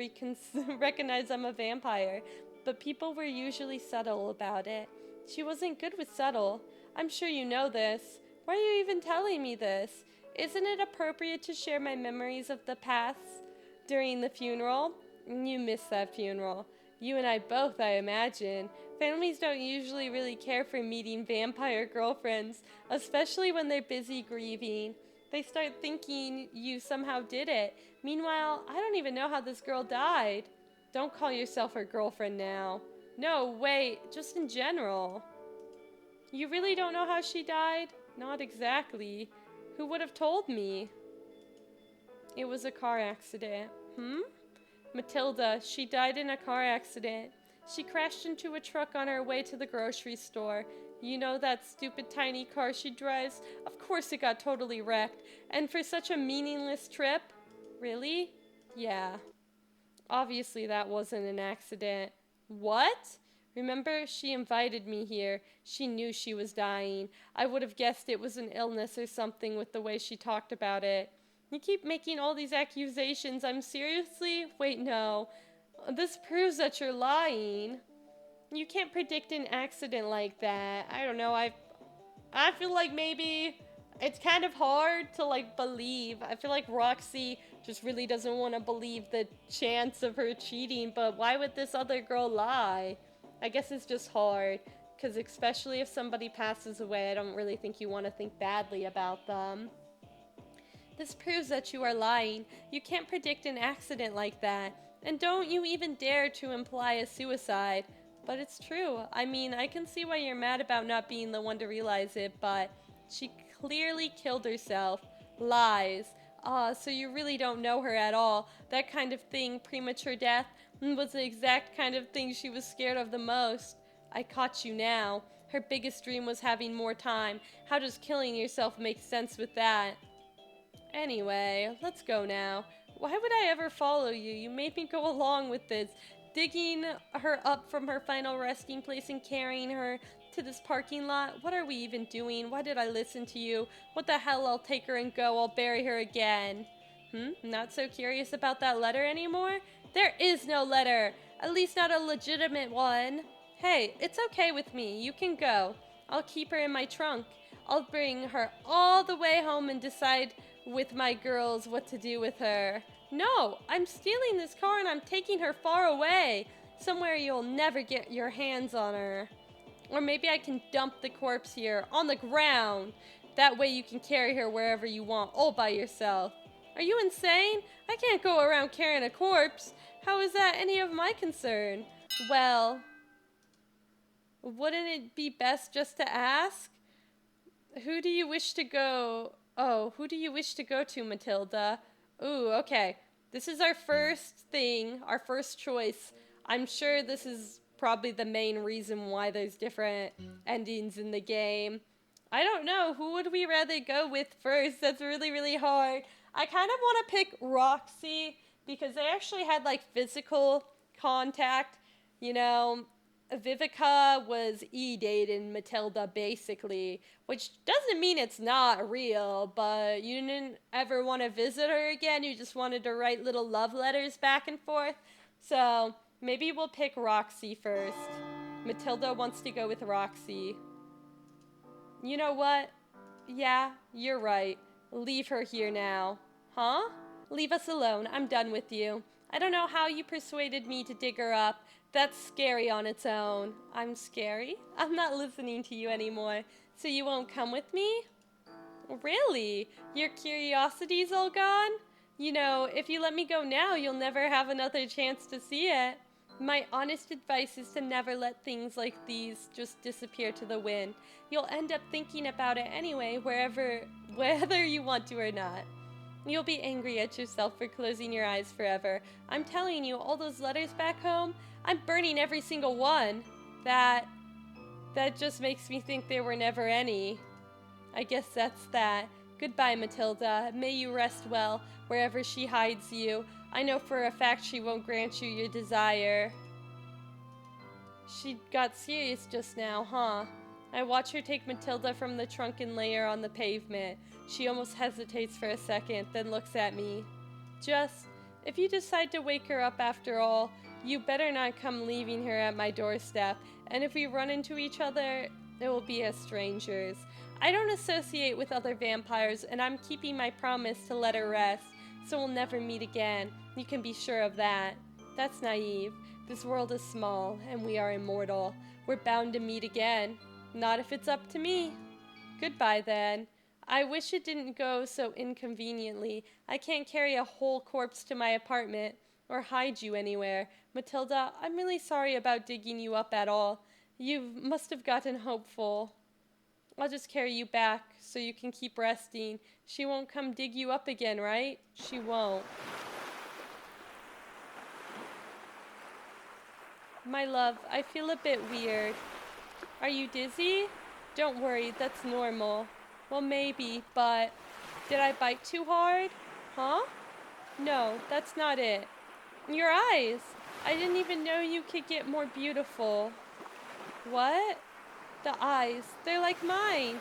recognize I'm a vampire, but people were usually subtle about it. She wasn't good with subtle. I'm sure you know this. Why are you even telling me this? Isn't it appropriate to share my memories of the past during the funeral? You missed that funeral. You and I both, I imagine. Families don't usually really care for meeting vampire girlfriends, especially when they're busy grieving. They start thinking you somehow did it. Meanwhile, I don't even know how this girl died. Don't call yourself her girlfriend now. No, wait, just in general. You really don't know how she died? Not exactly. Who would have told me? It was a car accident. Matilda, she died in a car accident. She crashed into a truck on her way to the grocery store. You know that stupid tiny car she drives? Of course it got totally wrecked. And for such a meaningless trip? Really? Yeah. Obviously that wasn't an accident. What? Remember, she invited me here. She knew she was dying. I would have guessed it was an illness or something with the way she talked about it. You keep making all these accusations. I'm seriously? Wait, no. This proves that you're lying. You can't predict an accident like that. I don't know. I feel like maybe it's kind of hard to like believe. I feel like Roxy just really doesn't want to believe the chance of her cheating, but why would this other girl lie? I guess it's just hard, because especially if somebody passes away, I don't really think you want to think badly about them. This proves that you are lying. You can't predict an accident like that. And don't you even dare to imply a suicide. But it's true. I mean, I can see why you're mad about not being the one to realize it, but she clearly killed herself. Lies. So you really don't know her at all. That kind of thing, premature death, was the exact kind of thing she was scared of the most. I caught you now. Her biggest dream was having more time. How does killing yourself make sense with that? Anyway, let's go now. Why would I ever follow you? You made me go along with this. Digging her up from her final resting place and carrying her to this parking lot. What are we even doing? Why did I listen to you? What the hell? I'll take her and go. I'll bury her again. Not so curious about that letter anymore? There is no letter. At least not a legitimate one. Hey, it's okay with me. You can go. I'll keep her in my trunk. I'll bring her all the way home and decide with my girls what to do with her. No, I'm stealing this car and I'm taking her far away. Somewhere you'll never get your hands on her. Or maybe I can dump the corpse here on the ground. That way you can carry her wherever you want, all by yourself. Are you insane? I can't go around carrying a corpse. How is that any of my concern? Well, wouldn't it be best just to ask? Who do you wish to go? Oh, who do you wish to go to, Matilda? Ooh, okay. This is our first thing, our first choice. I'm sure this is probably the main reason why there's different endings in the game. I don't know. Who would we rather go with first? That's really, really hard. I kind of want to pick Roxy because they actually had like physical contact. You know, Vivica was dating Matilda basically, which doesn't mean it's not real, but you didn't ever want to visit her again. You just wanted to write little love letters back and forth. So maybe we'll pick Roxy first. Matilda wants to go with Roxy. You know what? Yeah, you're right. Leave her here now. Huh? Leave us alone. I'm done with you. I don't know how you persuaded me to dig her up. That's scary on its own. I'm scary? I'm not listening to you anymore. So you won't come with me? Really? Your curiosity's all gone? You know, if you let me go now, you'll never have another chance to see it. My honest advice is to never let things like these just disappear to the wind. You'll end up thinking about it anyway, whether you want to or not. You'll be angry at yourself for closing your eyes forever. I'm telling you, all those letters back home, I'm burning every single one. That just makes me think there were never any. I guess that's that. Goodbye, Matilda. May you rest well, wherever she hides you. I know for a fact she won't grant you your desire. She got serious just now, huh? I watch her take Matilda from the trunk and lay her on the pavement. She almost hesitates for a second, then looks at me. Just, if you decide to wake her up after all, you better not come leaving her at my doorstep, and if we run into each other, it will be as strangers. I don't associate with other vampires, and I'm keeping my promise to let her rest, so we'll never meet again. You can be sure of that. That's naive. This world is small, and we are immortal. We're bound to meet again. Not if it's up to me. Goodbye, then. I wish it didn't go so inconveniently. I can't carry a whole corpse to my apartment, or hide you anywhere. Matilda, I'm really sorry about digging you up at all. You must have gotten hopeful. I'll just carry you back, so you can keep resting. She won't come dig you up again, right? She won't. My love, I feel a bit weird. Are you dizzy? Don't worry, that's normal. Well, maybe, but did I bite too hard? Huh? No, that's not it. Your eyes! I didn't even know you could get more beautiful. What? The eyes, they're like mine,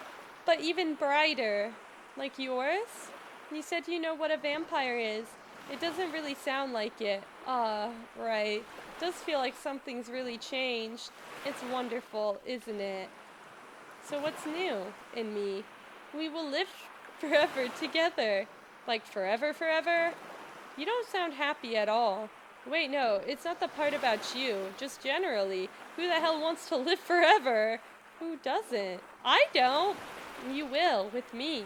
but even brighter. Like yours? You said you know what a vampire is. It doesn't really sound like it. Right. Does feel like something's really changed. It's wonderful, isn't it? So what's new in me? We will live forever together. Like forever, forever? You don't sound happy at all. Wait, no, it's not the part about you. Just generally. Who the hell wants to live forever? Who doesn't? I don't. You will, with me.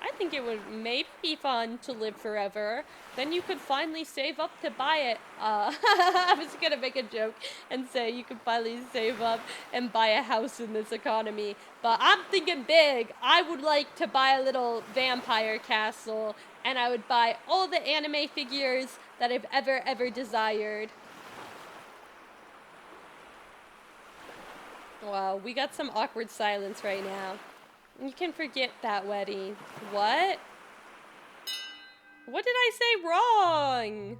I think it would maybe be fun to live forever. Then you could finally save up to buy it. I was gonna make a joke and say you could finally save up and buy a house in this economy. But I'm thinking big. I would like to buy a little vampire castle, and I would buy all the anime figures that I've ever desired. Wow, we got some awkward silence right now. You can forget that wedding. What? What did I say wrong?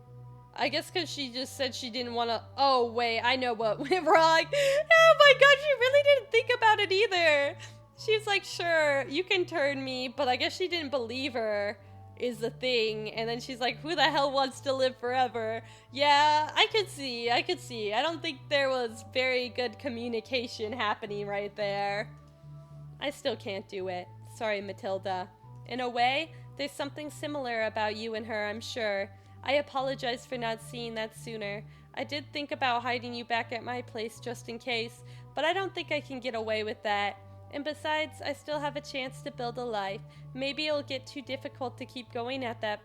I guess because she just said she didn't want to... Oh, wait, I know what went wrong. Oh my god, she really didn't think about it either. She's like, sure, you can turn me, but I guess she didn't believe her is the thing. And then she's like, who the hell wants to live forever? Yeah, I could see. I don't think there was very good communication happening right there. I still can't do it. Sorry, Matilda. In a way, there's something similar about you and her, I'm sure. I apologize for not seeing that sooner. I did think about hiding you back at my place just in case, but I don't think I can get away with that. And besides, I still have a chance to build a life. Maybe it'll get too difficult to keep going at that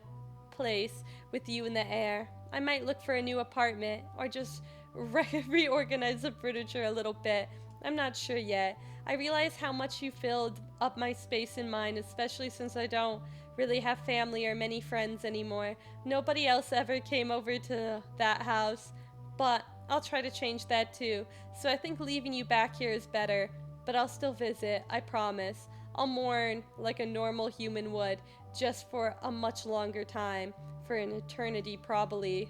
place with you in the air. I might look for a new apartment, or just reorganize the furniture a little bit. I'm not sure yet. I realize how much you filled up my space in mine, especially since I don't really have family or many friends anymore. Nobody else ever came over to that house, but I'll try to change that too. So I think leaving you back here is better, but I'll still visit, I promise. I'll mourn like a normal human would, just for a much longer time, for an eternity probably.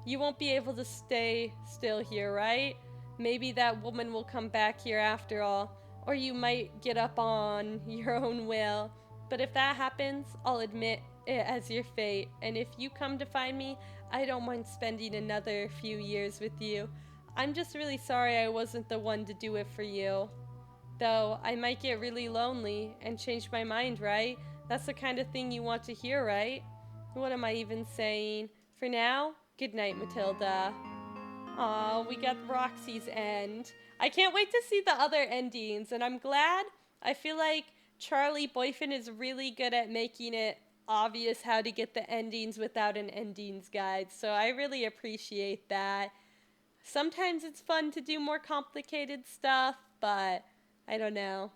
You won't be able to stay still here, right? Maybe that woman will come back here after all, or you might get up on your own will. But if that happens, I'll admit it as your fate, and if you come to find me, I don't mind spending another few years with you. I'm just really sorry I wasn't the one to do it for you. Though, I might get really lonely and change my mind, right? That's the kind of thing you want to hear, right? What am I even saying? For now, good night, Matilda. Aw, we got Roxy's end. I can't wait to see the other endings, and I'm glad. I feel like Charlie Boyfriend is really good at making it obvious how to get the endings without an endings guide, so I really appreciate that. Sometimes it's fun to do more complicated stuff, but I don't know.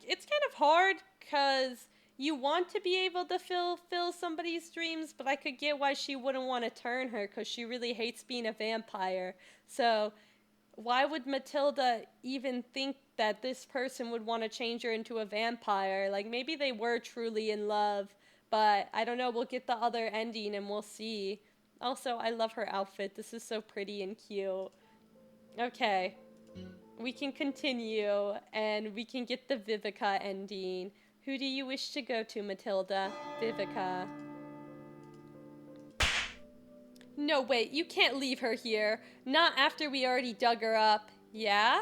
It's kind of hard because you want to be able to fill somebody's dreams, but I could get why she wouldn't want to turn her because she really hates being a vampire. So why would Matilda even think that this person would want to change her into a vampire? Like, maybe they were truly in love, but I don't know. We'll get the other ending and we'll see. Also, I love her outfit. This is so pretty and cute. Okay. We can continue, and we can get the Vivica ending. Who do you wish to go to, Matilda? Vivica. No, wait, you can't leave her here. Not after we already dug her up. Yeah?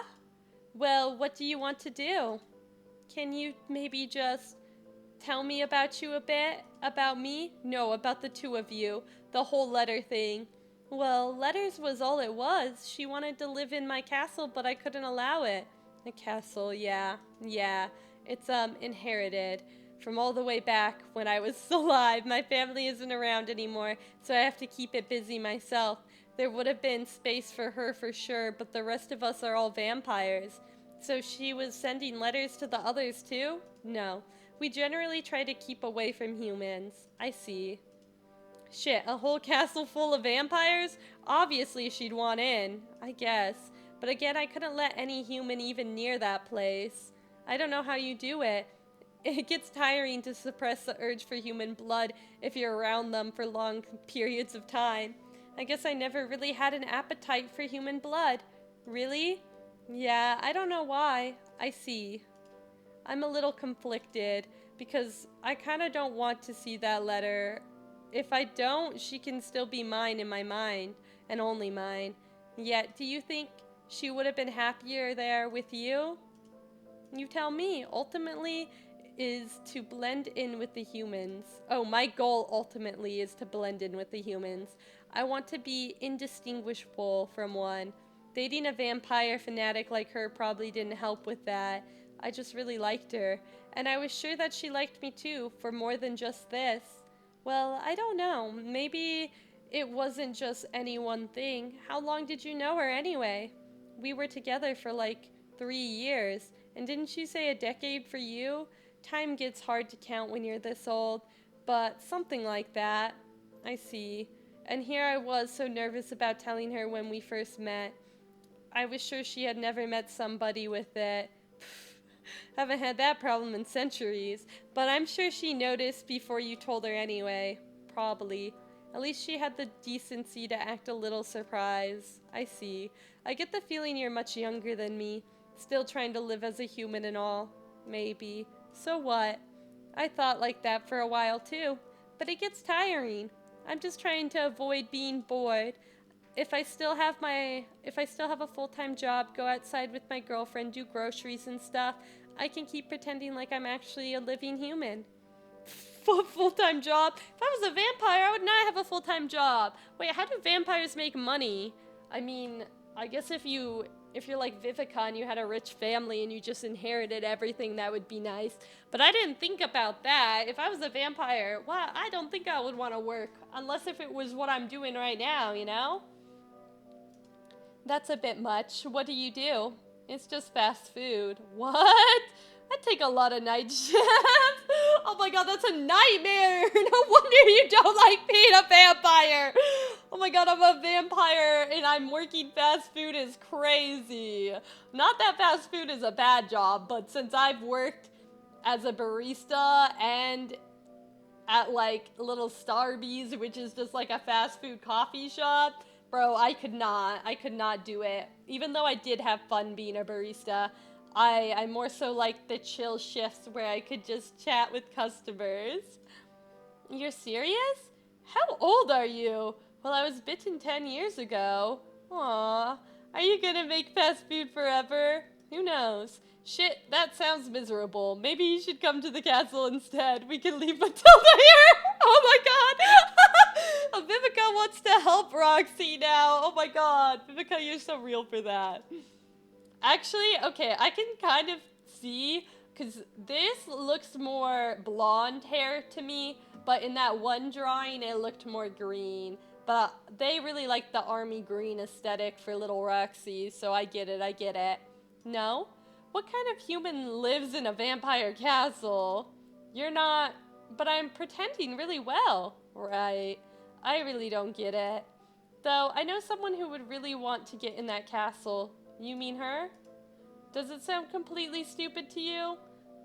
Well, what do you want to do? Can you maybe just tell me about you a bit? About me? No, about the two of you. The whole letter thing. Well, letters was all it was. She wanted to live in my castle, but I couldn't allow it. The castle, yeah. It's, inherited from all the way back when I was alive. My family isn't around anymore, so I have to keep it busy myself. There would have been space for her for sure, but the rest of us are all vampires. So she was sending letters to the others too? No. We generally try to keep away from humans. I see. Shit, a whole castle full of vampires? Obviously she'd want in, I guess. But again, I couldn't let any human even near that place. I don't know how you do it. It gets tiring to suppress the urge for human blood if you're around them for long periods of time. I guess I never really had an appetite for human blood. Really? Yeah, I don't know why. I see. I'm a little conflicted because I kind of don't want to see that letter. If I don't, she can still be mine in my mind, and only mine. Yet, do you think she would have been happier there with you? You tell me. Ultimately is to blend in with the humans. Oh, my goal ultimately is to blend in with the humans. I want to be indistinguishable from one. Dating a vampire fanatic like her probably didn't help with that. I just really liked her, and I was sure that she liked me too, for more than just this. Well, I don't know. Maybe it wasn't just any one thing. How long did you know her anyway? We were together for like 3 years. And didn't you say a decade for you? Time gets hard to count when you're this old, but something like that. I see. And here I was so nervous about telling her when we first met. I was sure she had never met somebody with it. Haven't had that problem in centuries, but I'm sure she noticed before you told her anyway. Probably. At least she had the decency to act a little surprised. I see. I get the feeling you're much younger than me. Still trying to live as a human and all. Maybe. So what? I thought like that for a while too. But it gets tiring. I'm just trying to avoid being bored. If I still have a full-time job, go outside with my girlfriend, do groceries and stuff, I can keep pretending like I'm actually a living human. Full-time job? If I was a vampire, I would not have a full-time job. Wait, how do vampires make money? I mean, I guess if you're like Vivica and you had a rich family and you just inherited everything, that would be nice. But I didn't think about that. If I was a vampire, well, I don't think I would want to work. Unless if it was what I'm doing right now, you know? That's a bit much. What do you do? It's just fast food. What? I take a lot of night shifts. Oh my god, that's a nightmare. No wonder you don't like being a vampire. Oh my god, I'm a vampire and I'm working fast food is crazy. Not that fast food is a bad job, but since I've worked as a barista and at like Little Starbucks, which is just like a fast food coffee shop, bro, I could not do it. Even though I did have fun being a barista, I more so like the chill shifts where I could just chat with customers. You're serious? How old are you? Well, I was bitten 10 years ago. Aw, are you gonna make fast food forever? Who knows? Shit, that sounds miserable. Maybe you should come to the castle instead. We can leave Matilda here. Oh my god. Vivica wants to help Roxy now. Oh my god. Vivica, you're so real for that. Actually, okay, I can kind of see, because this looks more blonde hair to me, but in that one drawing, it looked more green. But they really like the army green aesthetic for little Roxy, so I get it. No? What kind of human lives in a vampire castle? You're not, but I'm pretending really well. Right. I really don't get it. Though, I know someone who would really want to get in that castle. You mean her? Does it sound completely stupid to you?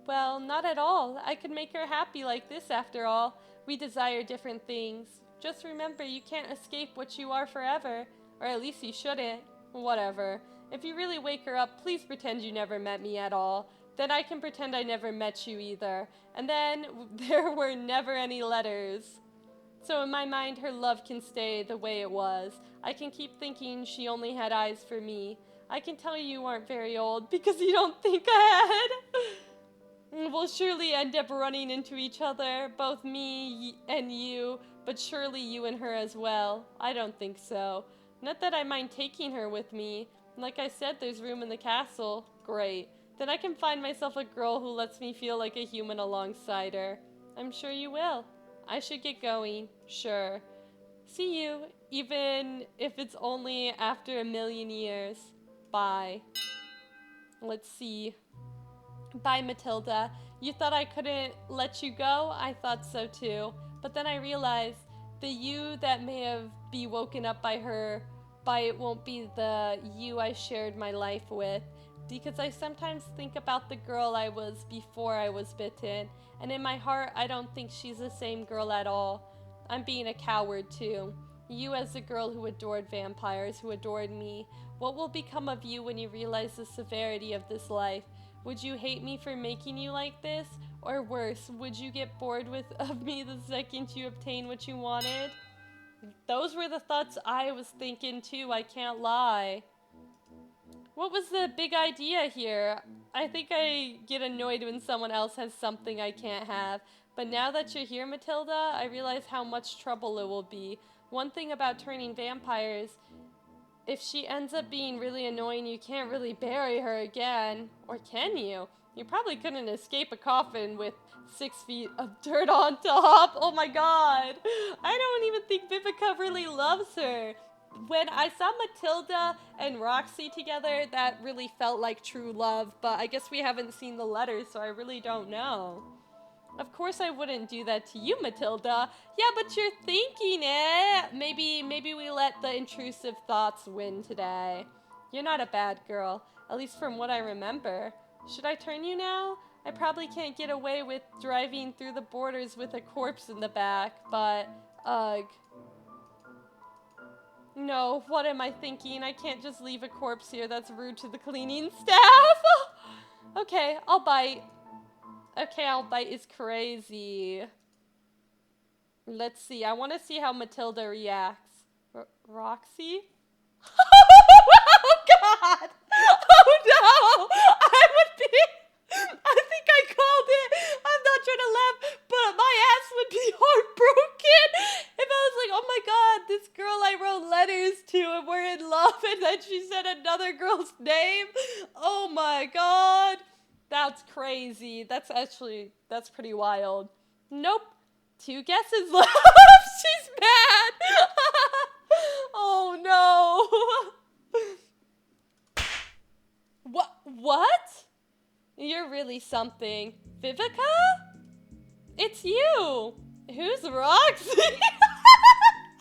Well, not at all. I could make her happy like this after all. We desire different things. Just remember, you can't escape what you are forever. Or at least you shouldn't. Whatever. If you really wake her up, please pretend you never met me at all. Then I can pretend I never met you either. And then there were never any letters. So in my mind, her love can stay the way it was. I can keep thinking she only had eyes for me. I can tell you aren't very old because you don't think ahead. We'll surely end up running into each other, both me and you, but surely you and her as well. I don't think so. Not that I mind taking her with me. Like I said, there's room in the castle. Great. Then I can find myself a girl who lets me feel like a human alongside her. I'm sure you will. I should get going. Sure. See you, even if it's only after 1,000,000 years. Bye. Let's see. Bye, Matilda. You thought I couldn't let you go? I thought so too. But then I realized the you that may have been woken up by her, by it won't be the you I shared my life with. Because I sometimes think about the girl I was before I was bitten, and in my heart I don't think she's the same girl at all. I'm being a coward too. You as a girl who adored vampires, who adored me. What will become of you when you realize the severity of this life? Would you hate me for making you like this? Or worse, would you get bored of me the second you obtain what you wanted? Those were the thoughts I was thinking too, I can't lie. What was the big idea here? I think I get annoyed when someone else has something I can't have. But now that you're here, Matilda, I realize how much trouble it will be. One thing about turning vampires, if she ends up being really annoying, you can't really bury her again. Or can you? You probably couldn't escape a coffin with 6 feet of dirt on top. Oh my god. I don't even think Vivica really loves her. When I saw Matilda and Roxy together, that really felt like true love, but I guess we haven't seen the letters, so I really don't know. Of course I wouldn't do that to you, Matilda. Yeah, but you're thinking it. Maybe we let the intrusive thoughts win today. You're not a bad girl, at least from what I remember. Should I turn you now? I probably can't get away with driving through the borders with a corpse in the back, but, ugh. No, what am I thinking? I can't just leave a corpse here. That's rude to the cleaning staff. Okay, I'll bite. Okay, I'll bite is crazy. Let's see. I want to see how Matilda reacts. Roxy? Oh, God! Oh, no! I think I called it. I'm not trying to laugh, but my ass would be heartbroken if I was like, oh my god, this girl I wrote letters to and we're in love, and then she said another girl's name. Oh my god. That's crazy. That's pretty wild. Nope. 2 guesses left. She's mad. Oh no. What? You're really something. Vivica? It's you! Who's Roxy?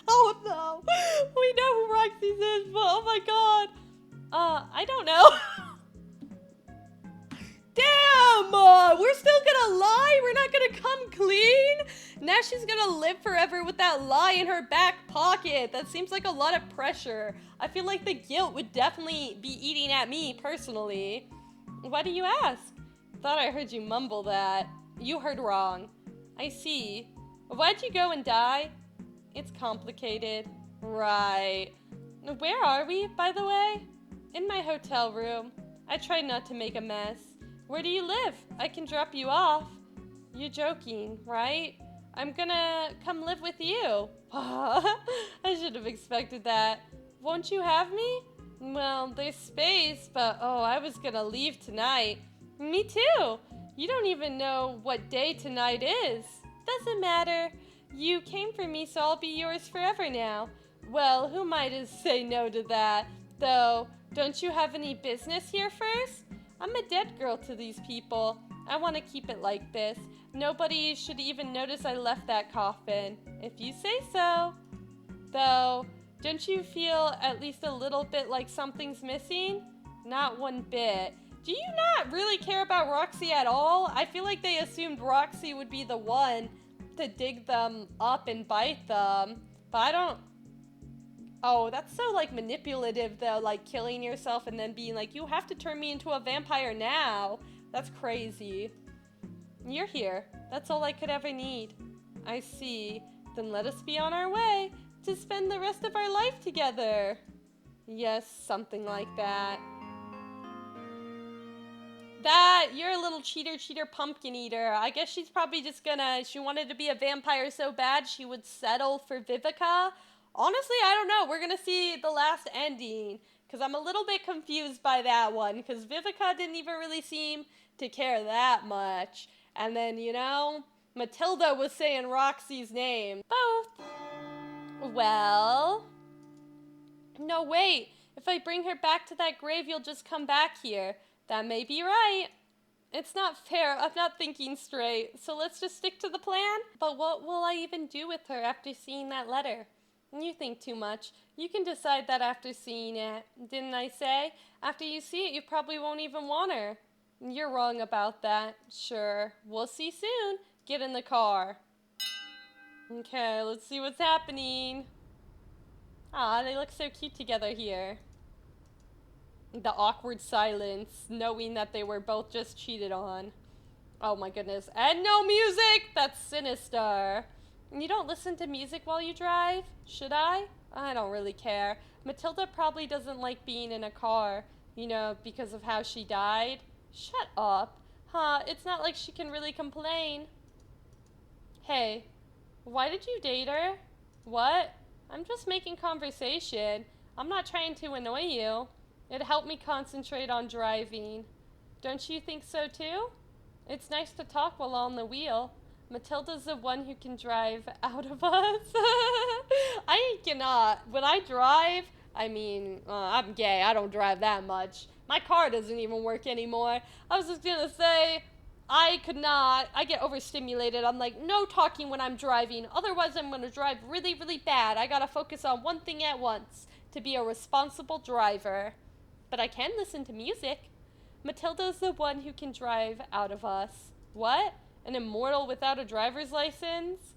Oh no! We know who Roxy is, but oh my god! I don't know. Damn! We're still gonna lie? We're not gonna come clean? Now she's gonna live forever with that lie in her back pocket. That seems like a lot of pressure. I feel like the guilt would definitely be eating at me, personally. Why do you ask? Thought I heard you mumble that. You heard wrong. I see. Why'd you go and die? It's complicated. Right. Where are we, by the way? In my hotel room. I tried not to make a mess. Where do you live? I can drop you off. You're joking, right? I'm gonna come live with you. I should have expected that. Won't you have me? Well, there's space, but oh, I was gonna leave tonight. Me too. You don't even know what day tonight is. Doesn't matter. You came for me, so I'll be yours forever now. Well, who might say no to that? Though, don't you have any business here first? I'm a dead girl to these people. I want to keep it like this. Nobody should even notice I left that coffin. If you say so. Though, don't you feel at least a little bit like something's missing? Not one bit. Do you not really care about Roxy at all? I feel like they assumed Roxy would be the one to dig them up and bite them. But I don't... Oh, that's so, like, manipulative, though, like, killing yourself and then being like, you have to turn me into a vampire now. That's crazy. You're here. That's all I could ever need. I see. Then let us be on our way to spend the rest of our life together. Yes, something like that. You're a little cheater, pumpkin eater. I guess she's probably just gonna, she wanted to be a vampire so bad she would settle for Vivica. Honestly, I don't know. We're gonna see the last ending, because I'm a little bit confused by that one, because Vivica didn't even really seem to care that much. And then, you know, Matilda was saying Roxy's name. Both. Well, no, wait. If I bring her back to that grave, you'll just come back here. That may be right. It's not fair. I'm not thinking straight. So let's just stick to the plan. But what will I even do with her after seeing that letter? You think too much. You can decide that after seeing it. Didn't I say? After you see it, you probably won't even want her. You're wrong about that. Sure. We'll see soon. Get in the car. Okay, let's see what's happening. Ah, they look so cute together here. The awkward silence, knowing that they were both just cheated on. Oh my goodness. And no music! That's sinister. You don't listen to music while you drive? Should I? I don't really care. Matilda probably doesn't like being in a car, because of how she died. Shut up. Huh, it's not like she can really complain. Hey, why did you date her? What? I'm just making conversation. I'm not trying to annoy you. It helped me concentrate on driving. Don't you think so too? It's nice to talk while on the wheel. Matilda's the one who can drive out of us. I cannot. When I drive, I'm gay. I don't drive that much. My car doesn't even work anymore. I was just gonna say, I could not. I get overstimulated. I'm like, no talking when I'm driving. Otherwise, I'm gonna drive really, really bad. I gotta focus on one thing at once to be a responsible driver. But I can listen to music. Matilda's the one who can drive out of us. What? An immortal without a driver's license?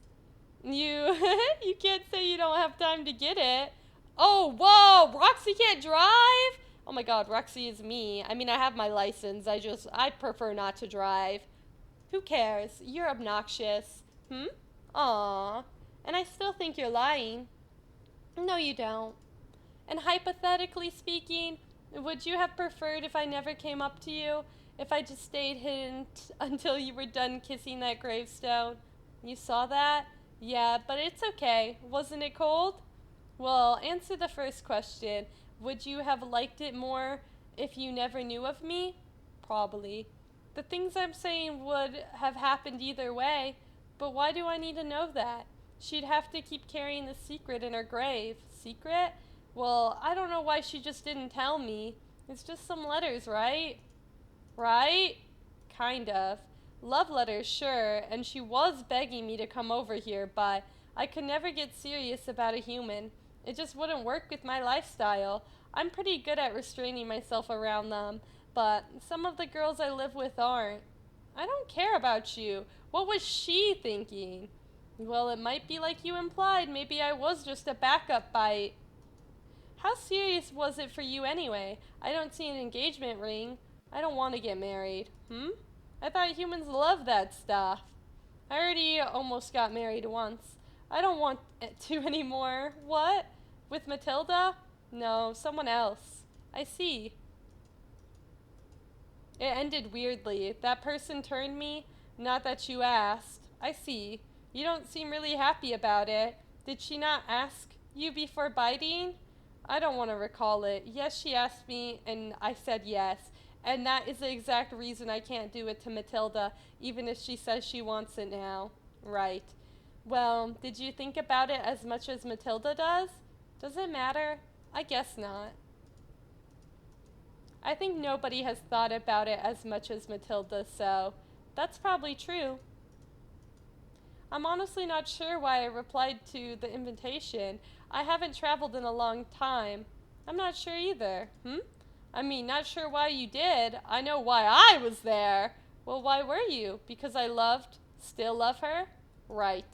You you can't say you don't have time to get it. Oh, whoa! Roxy can't drive? Oh my god, Roxy is me. I have my license. I prefer not to drive. Who cares? You're obnoxious. Aww. And I still think you're lying. No, you don't. And hypothetically speaking, would you have preferred if I never came up to you? If I just stayed hidden until you were done kissing that gravestone? You saw that? Yeah, but it's okay. Wasn't it cold? Well, answer the first question. Would you have liked it more if you never knew of me? Probably. The things I'm saying would have happened either way, but why do I need to know that? She'd have to keep carrying the secret in her grave. Secret? Well, I don't know why she just didn't tell me. It's just some letters, right? Right? Kind of. Love letters, sure, and she was begging me to come over here, but I could never get serious about a human. It just wouldn't work with my lifestyle. I'm pretty good at restraining myself around them, but some of the girls I live with aren't. I don't care about you. What was she thinking? Well, it might be like you implied. Maybe I was just a backup bite. How serious was it for you anyway? I don't see an engagement ring. I don't want to get married. I thought humans love that stuff. I already almost got married once. I don't want to anymore. What? With Matilda? No, someone else. I see. It ended weirdly. That person turned me. Not that you asked. I see. You don't seem really happy about it. Did she not ask you before biting? I don't want to recall it. Yes, she asked me, and I said yes. And that is the exact reason I can't do it to Matilda, even if she says she wants it now. Right. Well, did you think about it as much as Matilda does? Does it matter? I guess not. I think nobody has thought about it as much as Matilda, so that's probably true. I'm honestly not sure why I replied to the invitation. I haven't traveled in a long time. I'm not sure either. Not sure why you did. I know why I was there. Well, why were you? Because I still love her? Right.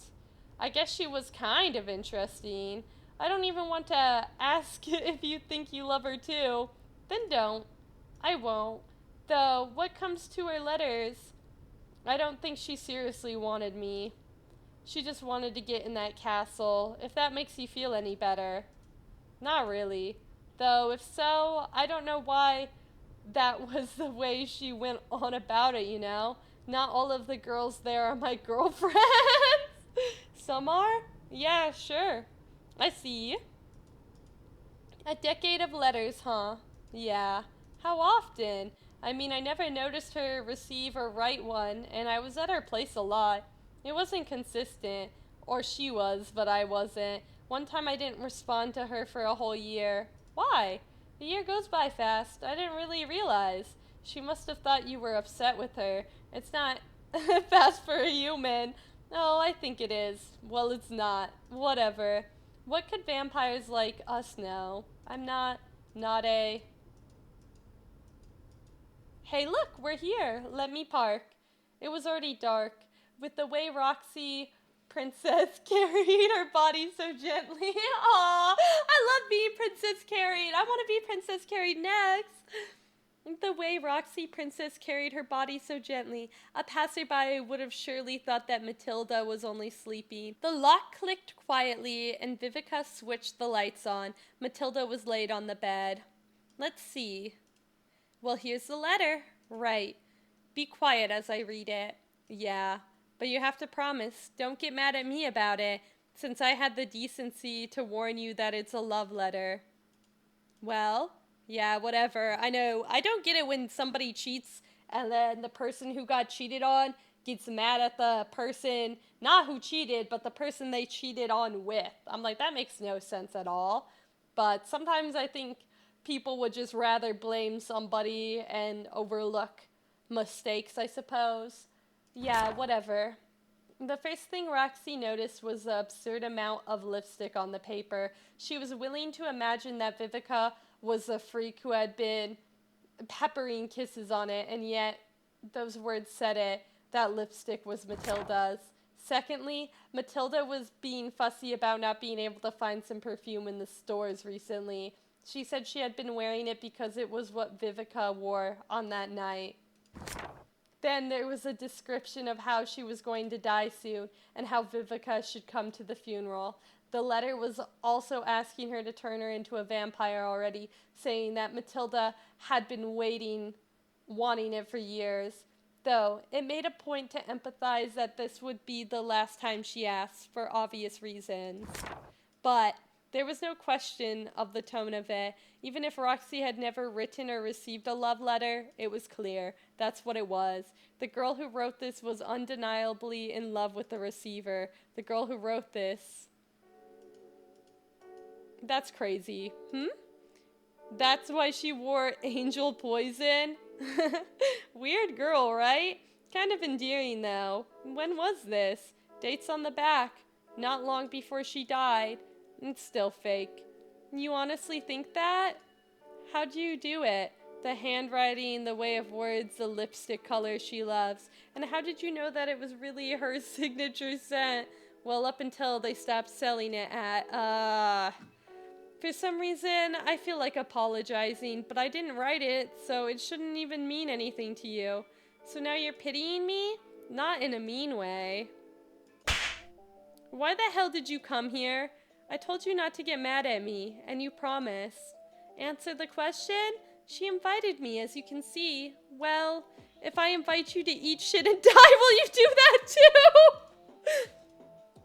I guess she was kind of interesting. I don't even want to ask if you think you love her too. Then don't. I won't. Though, what comes to her letters? I don't think she seriously wanted me. She just wanted to get in that castle, if that makes you feel any better. Not really. Though, if so, I don't know why that was the way she went on about it. Not all of the girls there are my girlfriends. Some are? Yeah, sure. I see. A decade of letters, huh? Yeah. How often? I never noticed her receive or write one, and I was at her place a lot. It wasn't consistent. Or she was, but I wasn't. One time I didn't respond to her for a whole year. Why? The year goes by fast. I didn't really realize. She must have thought you were upset with her. It's not fast for a human. Oh, I think it is. Well, it's not. Whatever. What could vampires like us know? I'm not a... Hey, look, we're here. Let me park. It was already dark. With the way Roxy Princess carried her body so gently. Aw, I love being princess carried. I want to be princess carried next. The way Roxy Princess carried her body so gently, a passerby would have surely thought that Matilda was only sleeping. The lock clicked quietly, and Vivica switched the lights on. Matilda was laid on the bed. Let's see. Well, here's the letter. Right. Be quiet as I read it. Yeah, but you have to promise. Don't get mad at me about it, since I had the decency to warn you that it's a love letter. Well, yeah, whatever. I know. I don't get it when somebody cheats and then the person who got cheated on gets mad at the person, not who cheated, but the person they cheated on with. I'm like, that makes no sense at all. But sometimes I think people would just rather blame somebody and overlook mistakes, I suppose. Yeah, whatever. The first thing Roxy noticed was the absurd amount of lipstick on the paper. She was willing to imagine that Vivica was a freak who had been peppering kisses on it, and yet those words said it. That lipstick was Matilda's. Secondly, Matilda was being fussy about not being able to find some perfume in the stores recently. She said she had been wearing it because it was what Vivica wore on that night. Then there was a description of how she was going to die soon and how Vivica should come to the funeral. The letter was also asking her to turn her into a vampire already, saying that Matilda had been wanting it for years. Though, it made a point to empathize that this would be the last time she asked, for obvious reasons. But there was no question of the tone of it. Even if Roxy had never written or received a love letter, it was clear. That's what it was. The girl who wrote this was undeniably in love with the receiver. The girl who wrote this. That's crazy. That's why she wore angel poison? Weird girl, right? Kind of endearing, though. When was this? Dates on the back. Not long before she died. It's still fake. You honestly think that? How'd you do it? The handwriting, the way of words, the lipstick color she loves. And how did you know that it was really her signature scent? Well, up until they stopped selling it at, For some reason, I feel like apologizing, but I didn't write it, so it shouldn't even mean anything to you. So now you're pitying me? Not in a mean way. Why the hell did you come here? I told you not to get mad at me, and you promised. Answer the question? She invited me, as you can see. Well, if I invite you to eat shit and die, will you do that too?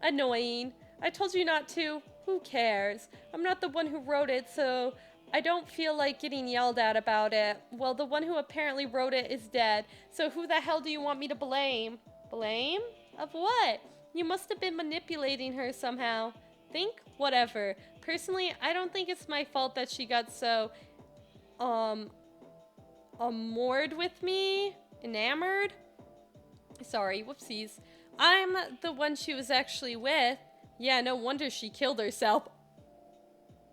Annoying. I told you not to. Who cares? I'm not the one who wrote it, so I don't feel like getting yelled at about it. Well, the one who apparently wrote it is dead, so who the hell do you want me to blame? Blame? Of what? You must have been manipulating her somehow. Think? Whatever. Personally, I don't think it's my fault that she got so, enamored with me? Enamored? Sorry, whoopsies. I'm the one she was actually with. Yeah, no wonder she killed herself.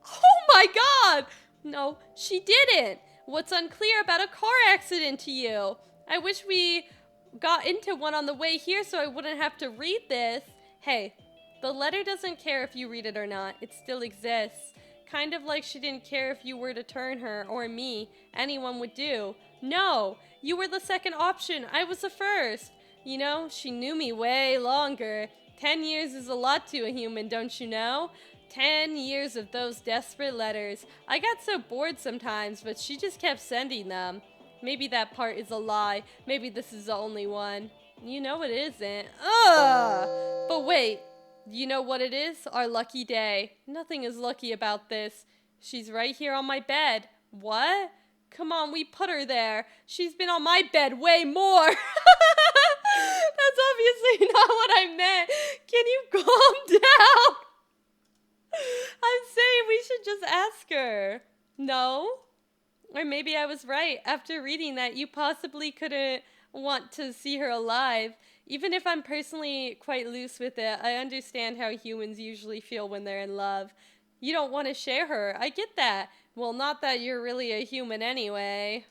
Oh my god! No, she didn't. What's unclear about a car accident to you? I wish we got into one on the way here so I wouldn't have to read this. Hey, the letter doesn't care if you read it or not. It still exists. Kind of like she didn't care if you were to turn her, or me. Anyone would do. No, you were the second option. I was the first. You know, she knew me way longer. 10 years is a lot to a human, don't you know? 10 years of those desperate letters. I got so bored sometimes, but she just kept sending them. Maybe that part is a lie. Maybe this is the only one. You know it isn't. Ugh! But wait. You know what it is? Our lucky day. Nothing is lucky about this. She's right here on my bed. What? Come on, we put her there. She's been on my bed way more. That's obviously not what I meant. Can you calm down? I'm saying we should just ask her. No? Or maybe I was right. After reading that, you possibly couldn't want to see her alive. Even if I'm personally quite loose with it, I understand how humans usually feel when they're in love. You don't want to share her. I get that. Well, not that you're really a human anyway.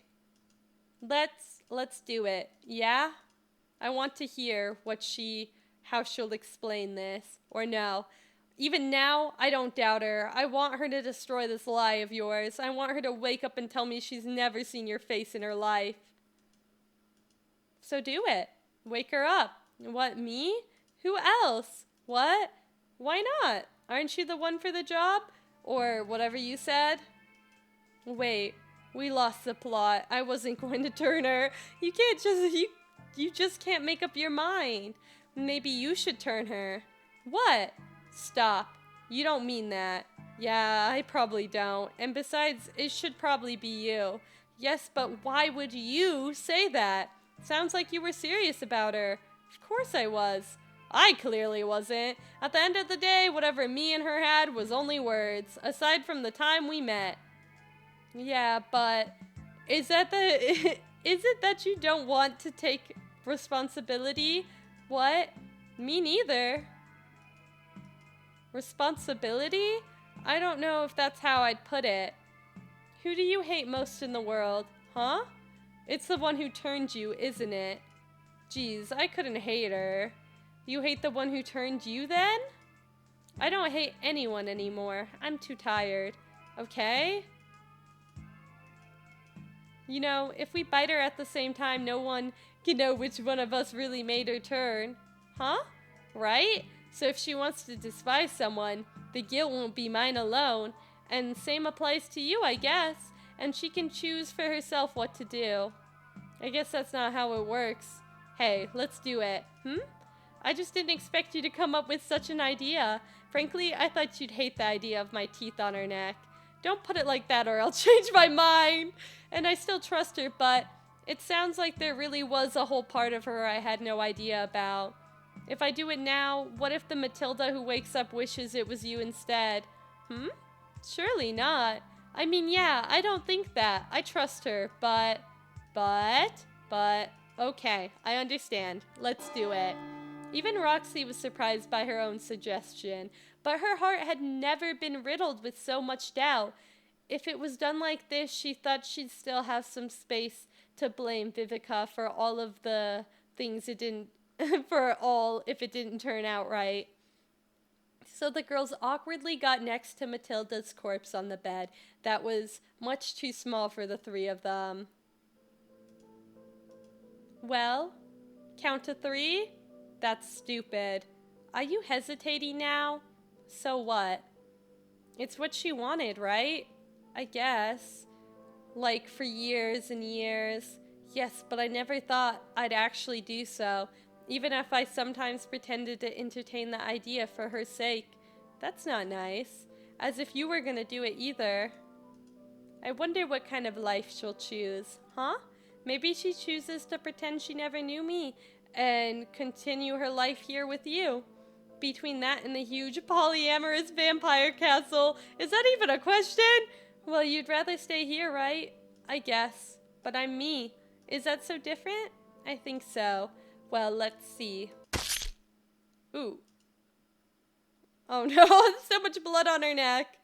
Let's do it. Yeah? I want to hear what she how she'll explain this. Or no. Even now, I don't doubt her. I want her to destroy this lie of yours. I want her to wake up and tell me she's never seen your face in her life. So do it. Wake her up. What, me? Who else? What? Why not? Aren't you the one for the job? Or whatever you said? Wait, we lost the plot. I wasn't going to turn her. You can't just, you just can't make up your mind. Maybe you should turn her. What? Stop. You don't mean that. Yeah, I probably don't. And besides, it should probably be you. Yes, but why would you say that? Sounds like you were serious about her. Of course I was. I clearly wasn't. At the end of the day, whatever me and her had was only words, aside from the time we met. Yeah, but is it that you don't want to take responsibility? What? Me neither. Responsibility? I don't know if that's how I'd put it. Who do you hate most in the world? Huh? It's the one who turned you, isn't it? Geez, I couldn't hate her. You hate the one who turned you then? I don't hate anyone anymore. I'm too tired. Okay? You know, if we bite her at the same time, no one can know which one of us really made her turn. Huh? Right? So if she wants to despise someone, the guilt won't be mine alone. And same applies to you, I guess. And she can choose for herself what to do. I guess that's not how it works. Hey, let's do it. I just didn't expect you to come up with such an idea. Frankly, I thought you'd hate the idea of my teeth on her neck. Don't put it like that or I'll change my mind. And I still trust her, but it sounds like there really was a whole part of her I had no idea about. If I do it now, what if the Matilda who wakes up wishes it was you instead? Surely not. I mean, yeah, I don't think that. I trust her, but, okay, I understand. Let's do it. Even Roxy was surprised by her own suggestion, but her heart had never been riddled with so much doubt. If it was done like this, she thought she'd still have some space to blame Vivica for all of the things it didn't, if it didn't turn out right. So the girls awkwardly got next to Matilda's corpse on the bed that was much too small for the three of them. Well, count to 3? That's stupid. Are you hesitating now? So what? It's what she wanted, right? I guess. Like, for years and years. Yes, but I never thought I'd actually do so, even if I sometimes pretended to entertain the idea for her sake. That's not nice. As if you were gonna do it either. I wonder what kind of life she'll choose. Huh? Maybe she chooses to pretend she never knew me and continue her life here with you. Between that and the huge polyamorous vampire castle, is that even a question? Well, you'd rather stay here, right? I guess. But I'm me. Is that so different? I think so. Well, let's see. Ooh. Oh no, so much blood on her neck.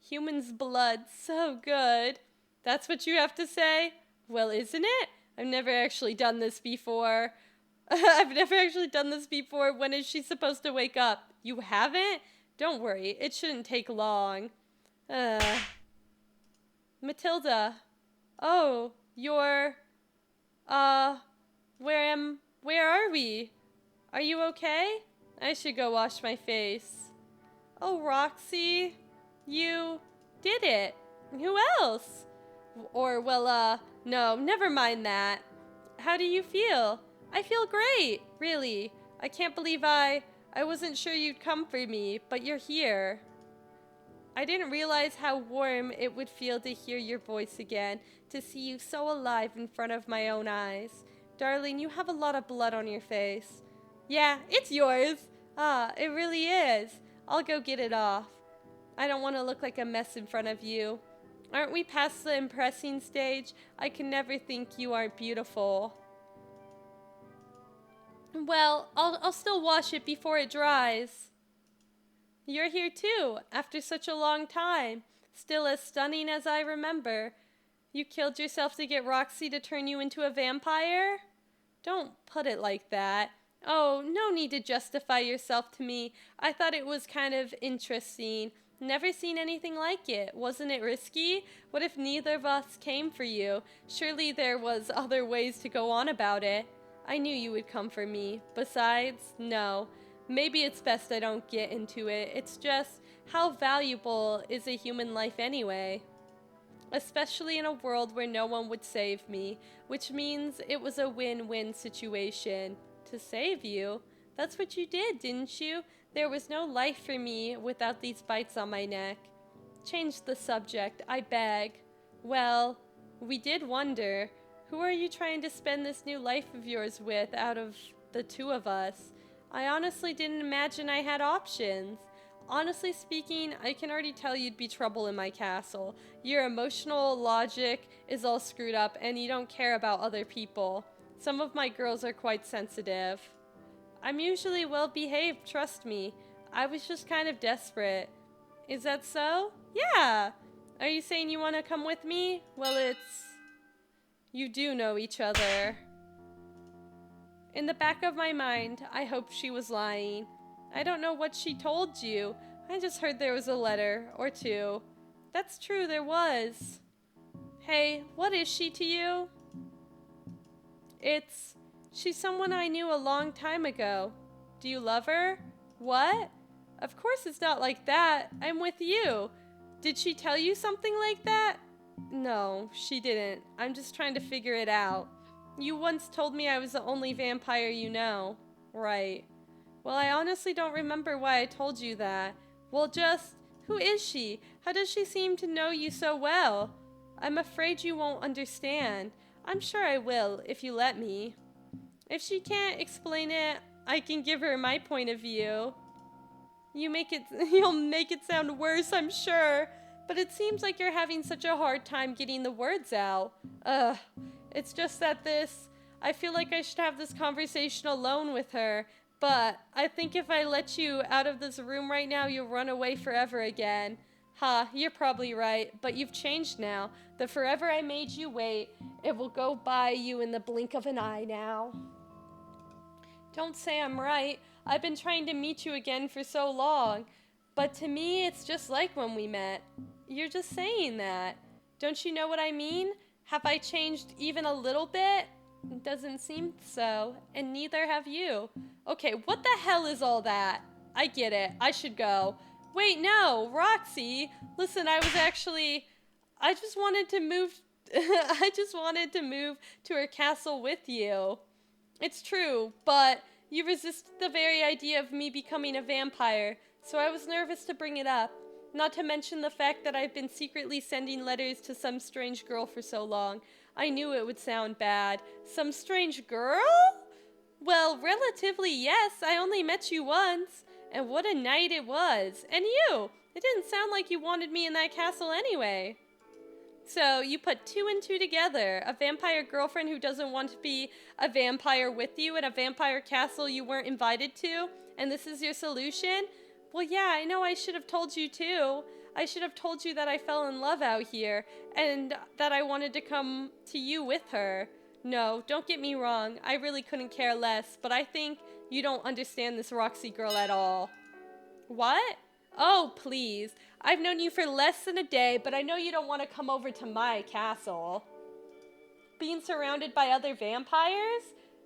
Human's blood, so good. That's what you have to say? Well, isn't it? I've never actually done this before. When is she supposed to wake up? You haven't? Don't worry, it shouldn't take long. Matilda. Oh, you're... where are we? Are you okay? I should go wash my face. Oh, Roxy, you did it. Who else? Or, well, no, never mind that. How do you feel? I feel great, really. I can't believe I wasn't sure you'd come for me, but you're here. I didn't realize how warm it would feel to hear your voice again, to see you so alive in front of my own eyes. Darling, you have a lot of blood on your face. Yeah, it's yours. Ah, it really is. I'll go get it off. I don't want to look like a mess in front of you. Aren't we past the impressing stage? I can never think you aren't beautiful. Well, I'll still wash it before it dries. You're here too, after such a long time. Still as stunning as I remember. You killed yourself to get Roxy to turn you into a vampire? Don't put it like that. Oh, no need to justify yourself to me. I thought it was kind of interesting. Never seen anything like it. Wasn't it risky? What if neither of us came for you? Surely there was other ways to go on about it. I knew you would come for me. Besides, no. Maybe it's best I don't get into it. It's just, how valuable is a human life anyway? Especially in a world where no one would save me, which means it was a win-win situation. To save you? That's what you did, didn't you? There was no life for me without these bites on my neck. Change the subject, I beg. Well, we did wonder, who are you trying to spend this new life of yours with out of the two of us? I honestly didn't imagine I had options. Honestly speaking, I can already tell you'd be trouble in my castle. Your emotional logic is all screwed up and you don't care about other people. Some of my girls are quite sensitive. I'm usually well behaved, trust me. I was just kind of desperate. Is that so? Yeah. Are you saying you want to come with me? Well, you do know each other. In the back of my mind, I hoped she was lying. I don't know what she told you. I just heard there was a letter or two. That's true, there was. Hey, what is she to you? She's someone I knew a long time ago. Do you love her? What? Of course it's not like that. I'm with you. Did she tell you something like that? No, she didn't. I'm just trying to figure it out. You once told me I was the only vampire you know. Right. Well, I honestly don't remember why I told you that. Well, who is she? How does she seem to know you so well? I'm afraid you won't understand. I'm sure I will, if you let me. If she can't explain it, I can give her my point of view. You'll make it sound worse, I'm sure. But it seems like you're having such a hard time getting the words out. It's just that I feel like I should have this conversation alone with her. But I think if I let you out of this room right now, you'll run away forever again. Ha, you're probably right, but you've changed now. The forever I made you wait, it will go by you in the blink of an eye now. Don't say I'm right. I've been trying to meet you again for so long. But to me, it's just like when we met. You're just saying that. Don't you know what I mean? Have I changed even a little bit? It doesn't seem so, and neither have you. Okay, what the hell is all that? I get it. I should go. Wait, no, Roxy. Listen, I just wanted to move I just wanted to move to her castle with you. It's true, but you resisted the very idea of me becoming a vampire, so I was nervous to bring it up. Not to mention the fact that I've been secretly sending letters to some strange girl for so long. I knew it would sound bad. Some strange girl? Well, relatively, yes. I only met you once. And what a night it was. And you! It didn't sound like you wanted me in that castle anyway. So, you put two and two together. A vampire girlfriend who doesn't want to be a vampire with you in a vampire castle you weren't invited to, and this is your solution? Well, yeah, I know I should have told you too. I should have told you that I fell in love out here, and that I wanted to come to you with her. No, don't get me wrong, I really couldn't care less, but I think you don't understand this Roxy girl at all. What? Oh, please. I've known you for less than a day, but I know you don't want to come over to my castle. Being surrounded by other vampires?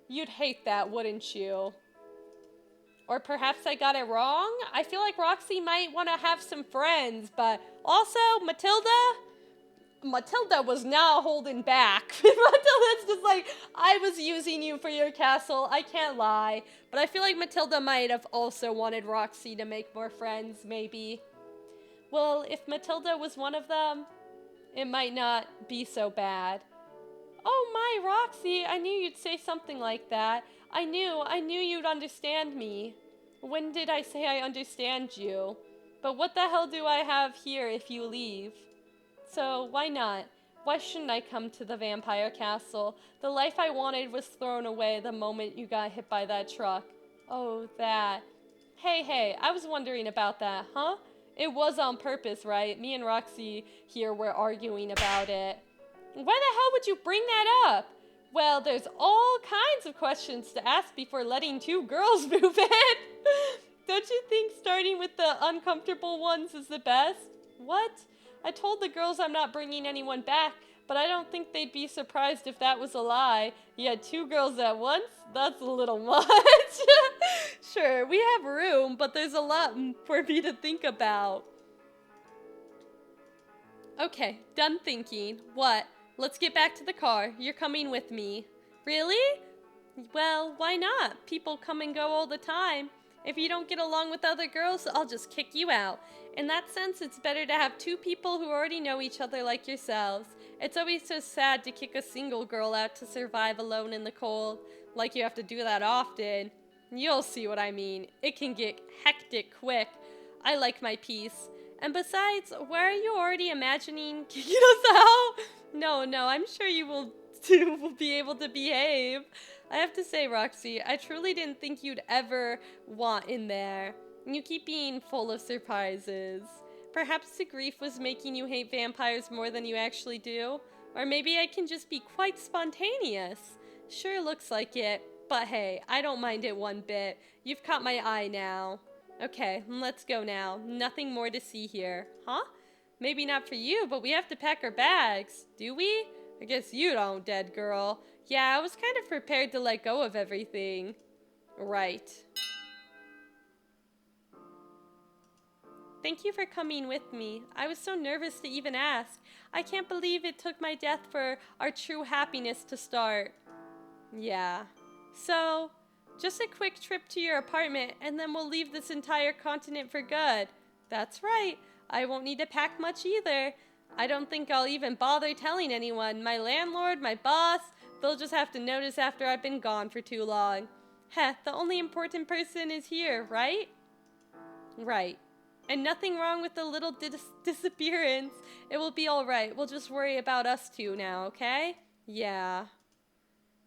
You'd hate that, wouldn't you? Or perhaps I got it wrong? I feel like Roxy might want to have some friends, but also, Matilda was not holding back. Matilda's just like, I was using you for your castle, I can't lie. But I feel like Matilda might have also wanted Roxy to make more friends, maybe. Well, if Matilda was one of them, it might not be so bad. Oh my, Roxy, I knew you'd say something like that. I knew you'd understand me. When did I say I understand you? But what the hell do I have here if you leave? So, why not? Why shouldn't I come to the vampire castle? The life I wanted was thrown away the moment you got hit by that truck. Oh, that. Hey, I was wondering about that, huh? It was on purpose, right? Me and Roxy here were arguing about it. Why the hell would you bring that up? Well, there's all kinds of questions to ask before letting two girls move in. Don't you think starting with the uncomfortable ones is the best? What? I told the girls I'm not bringing anyone back, but I don't think they'd be surprised if that was a lie. You had two girls at once? That's a little much. Sure, we have room, but there's a lot for me to think about. Okay, done thinking. What? Let's get back to the car. You're coming with me. Really? Well, why not? People come and go all the time. If you don't get along with other girls, I'll just kick you out. In that sense, it's better to have two people who already know each other like yourselves. It's always so sad to kick a single girl out to survive alone in the cold. Like you have to do that often. You'll see what I mean. It can get hectic quick. I like my peace. And besides, why are you already imagining kicking us out? No, I'm sure you will be able to behave. I have to say, Roxy, I truly didn't think you'd ever want in there. You keep being full of surprises. Perhaps the grief was making you hate vampires more than you actually do? Or maybe I can just be quite spontaneous. Sure looks like it, but hey, I don't mind it one bit. You've caught my eye now. Okay, let's go now. Nothing more to see here. Huh? Maybe not for you, but we have to pack our bags. Do we? I guess you don't, dead girl. Yeah, I was kind of prepared to let go of everything. Right. Thank you for coming with me. I was so nervous to even ask. I can't believe it took my death for our true happiness to start. Yeah. So, just a quick trip to your apartment, and then we'll leave this entire continent for good. That's right. I won't need to pack much either. I don't think I'll even bother telling anyone. My landlord, my boss, they'll just have to notice after I've been gone for too long. Heh, the only important person is here, right? Right. And nothing wrong with the little disappearance. It will be alright. We'll just worry about us two now, okay? Yeah.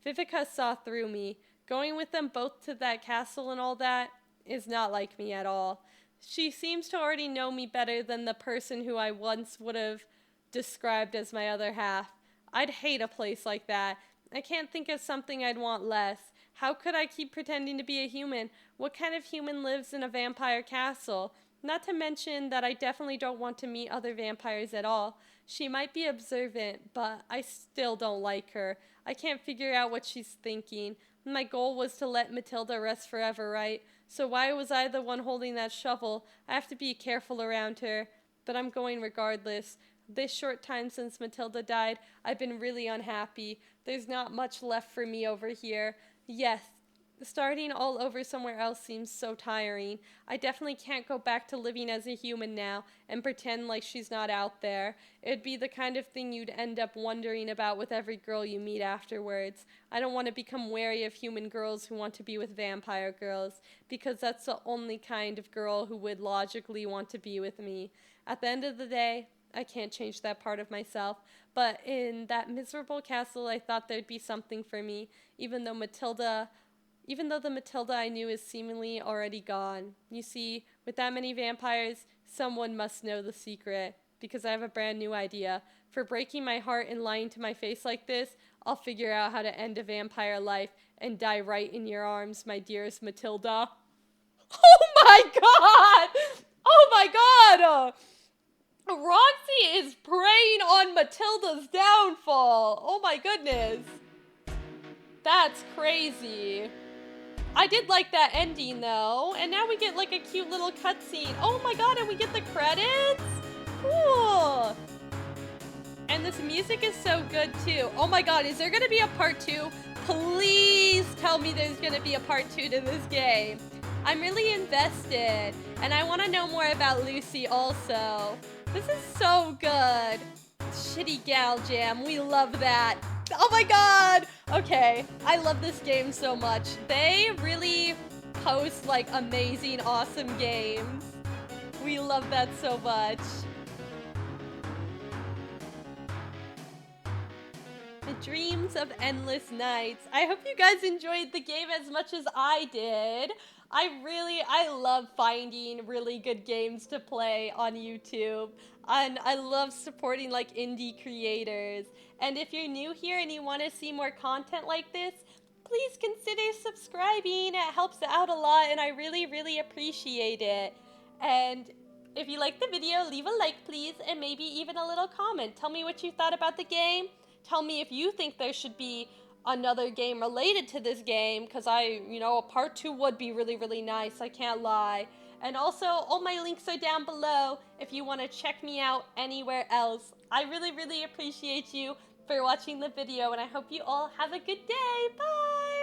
Vivica saw through me. Going with them both to that castle and all that is not like me at all. She seems to already know me better than the person who I once would have described as my other half. I'd hate a place like that. I can't think of something I'd want less. How could I keep pretending to be a human? What kind of human lives in a vampire castle? Not to mention that I definitely don't want to meet other vampires at all. She might be observant, but I still don't like her. I can't figure out what she's thinking. My goal was to let Matilda rest forever, right? So why was I the one holding that shovel? I have to be careful around her. But I'm going regardless. This short time since Matilda died, I've been really unhappy. There's not much left for me over here. Yes, starting all over somewhere else seems so tiring. I definitely can't go back to living as a human now and pretend like she's not out there. It'd be the kind of thing you'd end up wondering about with every girl you meet afterwards. I don't want to become wary of human girls who want to be with vampire girls, because that's the only kind of girl who would logically want to be with me. At the end of the day, I can't change that part of myself, but in that miserable castle I thought there'd be something for me, even though the Matilda I knew is seemingly already gone. You see, with that many vampires, someone must know the secret, because I have a brand new idea. For breaking my heart and lying to my face like this, I'll figure out how to end a vampire life and die right in your arms, my dearest Matilda. Oh my god! Oh my god! Roxy is preying on Matilda's downfall. Oh my goodness. That's crazy. I did like that ending though. And now we get like a cute little cutscene. Oh my god, and we get the credits? Cool. And this music is so good too. Oh my god, is there gonna be a part 2? Please tell me there's gonna be a part 2 to this game. I'm really invested. And I wanna know more about Lucy also. This is so good. Shitty gal jam, we love that. Oh my god! Okay, I love this game so much. They really post like amazing, awesome games. We love that so much. The Dreams of Endless Nights. I hope you guys enjoyed the game as much as I did. I love finding really good games to play on YouTube. And I love supporting like indie creators. And if you're new here and you want to see more content like this, please consider subscribing. It helps out a lot and I really, really appreciate it. And if you liked the video, leave a like please and maybe even a little comment. Tell me what you thought about the game. Tell me if you think there should be another game related to this game, because a part 2 would be really, really nice, I can't lie. And also, all my links are down below if you want to check me out anywhere else. I really, really appreciate you for watching the video, and I hope you all have a good day. Bye!